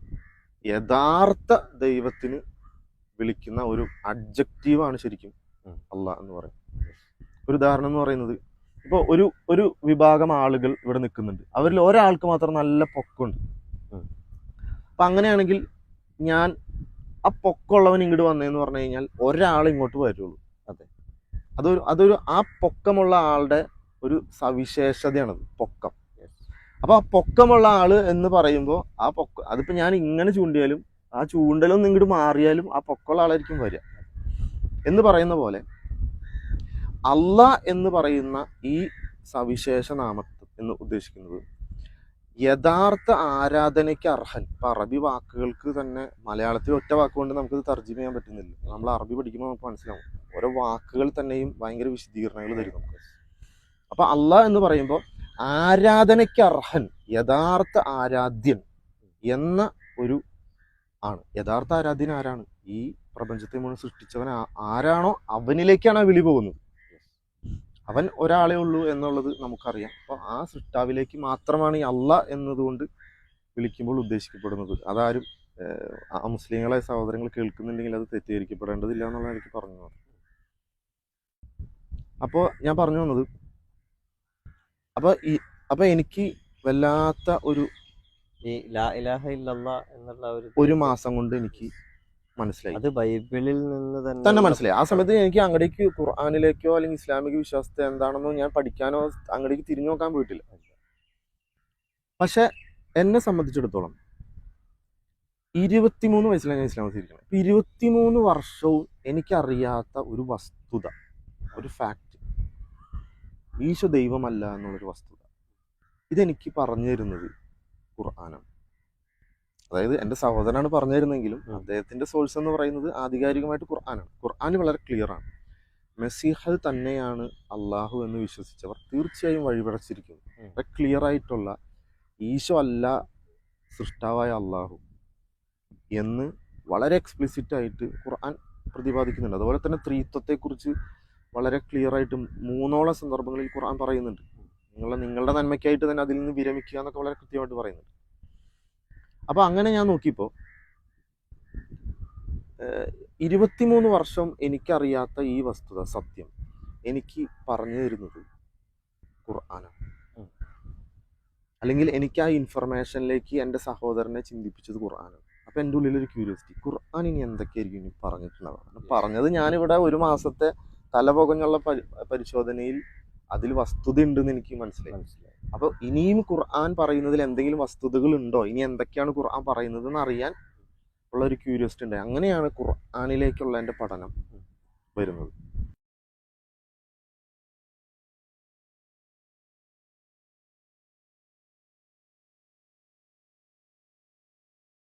യഥാർത്ഥ ദൈവത്തിന് വിളിക്കുന്ന ഒരു അഡ്ജക്റ്റീവാണ് ശരിക്കും അള്ളാഹ് എന്ന് പറയും. ഒരു ഉദാഹരണം എന്ന് പറയുന്നത്, ഇപ്പോൾ ഒരു വിഭാഗം ആളുകൾ ഇവിടെ നിൽക്കുന്നുണ്ട്, അവരിൽ ഒരാൾക്ക് മാത്രം നല്ല പൊക്കമുണ്ട്. അപ്പം അങ്ങനെയാണെങ്കിൽ ഞാൻ ആ പൊക്കമുള്ളവൻ ഇങ്ങോട്ട് വന്നതെന്ന് പറഞ്ഞു കഴിഞ്ഞാൽ ഒരാൾ ഇങ്ങോട്ട് വരുള്ളൂ. അതൊരു ആ പൊക്കമുള്ള ആളുടെ ഒരു സവിശേഷതയാണത്, പൊക്കം. അപ്പൊ ആ പൊക്കമുള്ള ആള് എന്ന് പറയുമ്പോൾ അതിപ്പോ ഞാൻ ഇങ്ങനെ ചൂണ്ടിയാലും ആ ചൂണ്ടലൊന്നും ഇങ്ങോട്ട് മാറിയാലും ആ പൊക്കമുള്ള ആളായിരിക്കും വരിക എന്ന് പറയുന്ന പോലെ അള്ളാഹ് എന്ന് പറയുന്ന ഈ സവിശേഷ നാമത്തെ എന്ന് ഉദ്ദേശിക്കുന്നത് യഥാർത്ഥ ആരാധനയ്ക്ക് അർഹൻ. ഇപ്പൊ അറബി വാക്കുകൾക്ക് തന്നെ മലയാളത്തിൽ ഒറ്റ വാക്കുകൊണ്ട് നമുക്കിത് തർജ്ജിമ ചെയ്യാൻ പറ്റുന്നില്ല. നമ്മൾ അറബി പഠിക്കുമ്പോൾ നമുക്ക് മനസ്സിലാവും ഓരോ വാക്കുകൾ തന്നെയും ഭയങ്കര വിശദീകരണങ്ങൾ തരും നമുക്ക്. അപ്പൊ അള്ളാഹ് എന്ന് പറയുമ്പോൾ ആരാധനയ്ക്ക് അർഹൻ, യഥാർത്ഥ ആരാധ്യൻ എന്ന ഒരു ആണ്. യഥാർത്ഥ ആരാധ്യൻ ആരാണ്? ഈ പ്രപഞ്ചത്തെ മുഴുവൻ സൃഷ്ടിച്ചവൻ ആരാണോ അവനിലേക്കാണ് ആ വിളി പോകുന്നത്. അവൻ ഒരാളെ ഉള്ളൂ എന്നുള്ളത് നമുക്കറിയാം. അപ്പോൾ ആ സൃഷ്ടാവിലേക്ക് മാത്രമാണ് ഈ അള്ളാഹ് എന്നതുകൊണ്ട് വിളിക്കുമ്പോൾ ഉദ്ദേശിക്കപ്പെടുന്നത്. അതാരും ആ മുസ്ലിങ്ങളെ സഹോദരങ്ങൾ കേൾക്കുന്നുണ്ടെങ്കിൽ അത് തെറ്റിദ്ധരിക്കപ്പെടേണ്ടതില്ല എന്നുള്ളത് എനിക്ക് പറഞ്ഞു. അപ്പോൾ ഞാൻ പറഞ്ഞു വന്നത്, അപ്പോൾ എനിക്ക് വല്ലാത്ത ഈ ലാ ഇലാഹ ഇല്ലല്ലാ എന്നുള്ള ഒരു മാസം കൊണ്ട് എനിക്ക് മനസ്സിലായി. അത് ബൈബിളിൽ നിന്ന് തന്നെ മനസ്സിലായി. ആ സമയത്ത് എനിക്ക് അങ്ങടേക്ക് ഖുർആനിലേക്കോ അല്ലെങ്കിൽ ഇസ്ലാമിക വിശ്വാസത്തെ എന്താണെന്നോ ഞാൻ പഠിക്കാനോ അങ്ങടേക്ക് തിരിഞ്ഞു നോക്കാൻ പോയിട്ടില്ല. പക്ഷെ എന്നെ സംബന്ധിച്ചിടത്തോളം 23 വയസ്സിലാണ് ഞാൻ ഇസ്ലാം സ്വീകരിക്കുന്നത്. 23 വർഷവും എനിക്കറിയാത്ത ഒരു വസ്തുത, ഒരു ഫാക്ട്, ഈശോ ദൈവമല്ല എന്നുള്ളൊരു വസ്തുത, ഇതെനിക്ക് പറഞ്ഞു തരുന്നത് ഖുർആനാണ്. അതായത് എൻ്റെ സഹോദരനാണ് പറഞ്ഞു തരുന്നെങ്കിലും അദ്ദേഹത്തിൻ്റെ സോഴ്സ് എന്ന് പറയുന്നത് ആധികാരികമായിട്ട് ഖുർആനാണ്. ഖുർആൻ വളരെ ക്ലിയറാണ്. മെസ്സിഹ് തന്നെയാണ് അള്ളാഹു എന്ന് വിശ്വസിച്ചവർ തീർച്ചയായും വഴിപടച്ചിരിക്കുന്നു. വളരെ ക്ലിയർ ആയിട്ടുള്ള ഈശോ അല്ല സൃഷ്ടാവായ അള്ളാഹു എന്ന് വളരെ എക്സ്പ്ലിസിറ്റ് ആയിട്ട് ഖുർആൻ പ്രതിപാദിക്കുന്നുണ്ട്. അതുപോലെ തന്നെ ത്രീത്വത്തെക്കുറിച്ച് വളരെ ക്ലിയർ ആയിട്ട് 3ഓളം സന്ദർഭങ്ങളിൽ ഖുർആൻ പറയുന്നുണ്ട്. നിങ്ങളുടെ നന്മയ്ക്കായിട്ട് തന്നെ അതിൽ നിന്ന് വിരമിക്കുക എന്നൊക്കെ വളരെ കൃത്യമായിട്ട് പറയുന്നുണ്ട്. അപ്പോൾ അങ്ങനെ ഞാൻ നോക്കിയപ്പോൾ 23 വർഷം എനിക്കറിയാത്ത ഈ വസ്തുത, സത്യം എനിക്ക് പറഞ്ഞു തരുന്നത് ഖുർആനാണ്. അല്ലെങ്കിൽ എനിക്ക് ആ ഇൻഫർമേഷനിലേക്ക് എൻ്റെ സഹോദരനെ ചിന്തിപ്പിച്ചത് ഖുർആനാണ്. അപ്പോൾ എൻ്റെ ഉള്ളിലൊരു ക്യൂരിയോസിറ്റി, ഖുർആൻ ഇനി എന്തൊക്കെയായിരിക്കും ഇനി പറഞ്ഞിട്ടുണ്ടാവുക? പറഞ്ഞത് ഞാനിവിടെ ഒരു മാസത്തെ തലപുകഞ്ഞുള്ള പരിശോധനയിൽ അതിൽ വസ്തുത ഉണ്ടെന്ന് എനിക്ക് മനസ്സിലായി. അപ്പോൾ ഇനിയും ഖുർആൻ പറയുന്നതിൽ എന്തെങ്കിലും വസ്തുതകൾ ഉണ്ടോ, ഇനി എന്തൊക്കെയാണ് ഖുർആൻ പറയുന്നത് എന്ന് അറിയാൻ ഉള്ള ഒരു ക്യൂരിയോസിറ്റി ഉണ്ടായി. അങ്ങനെയാണ് ഖുർആനിലേക്കുള്ള എൻ്റെ പഠനം വരുന്നത്.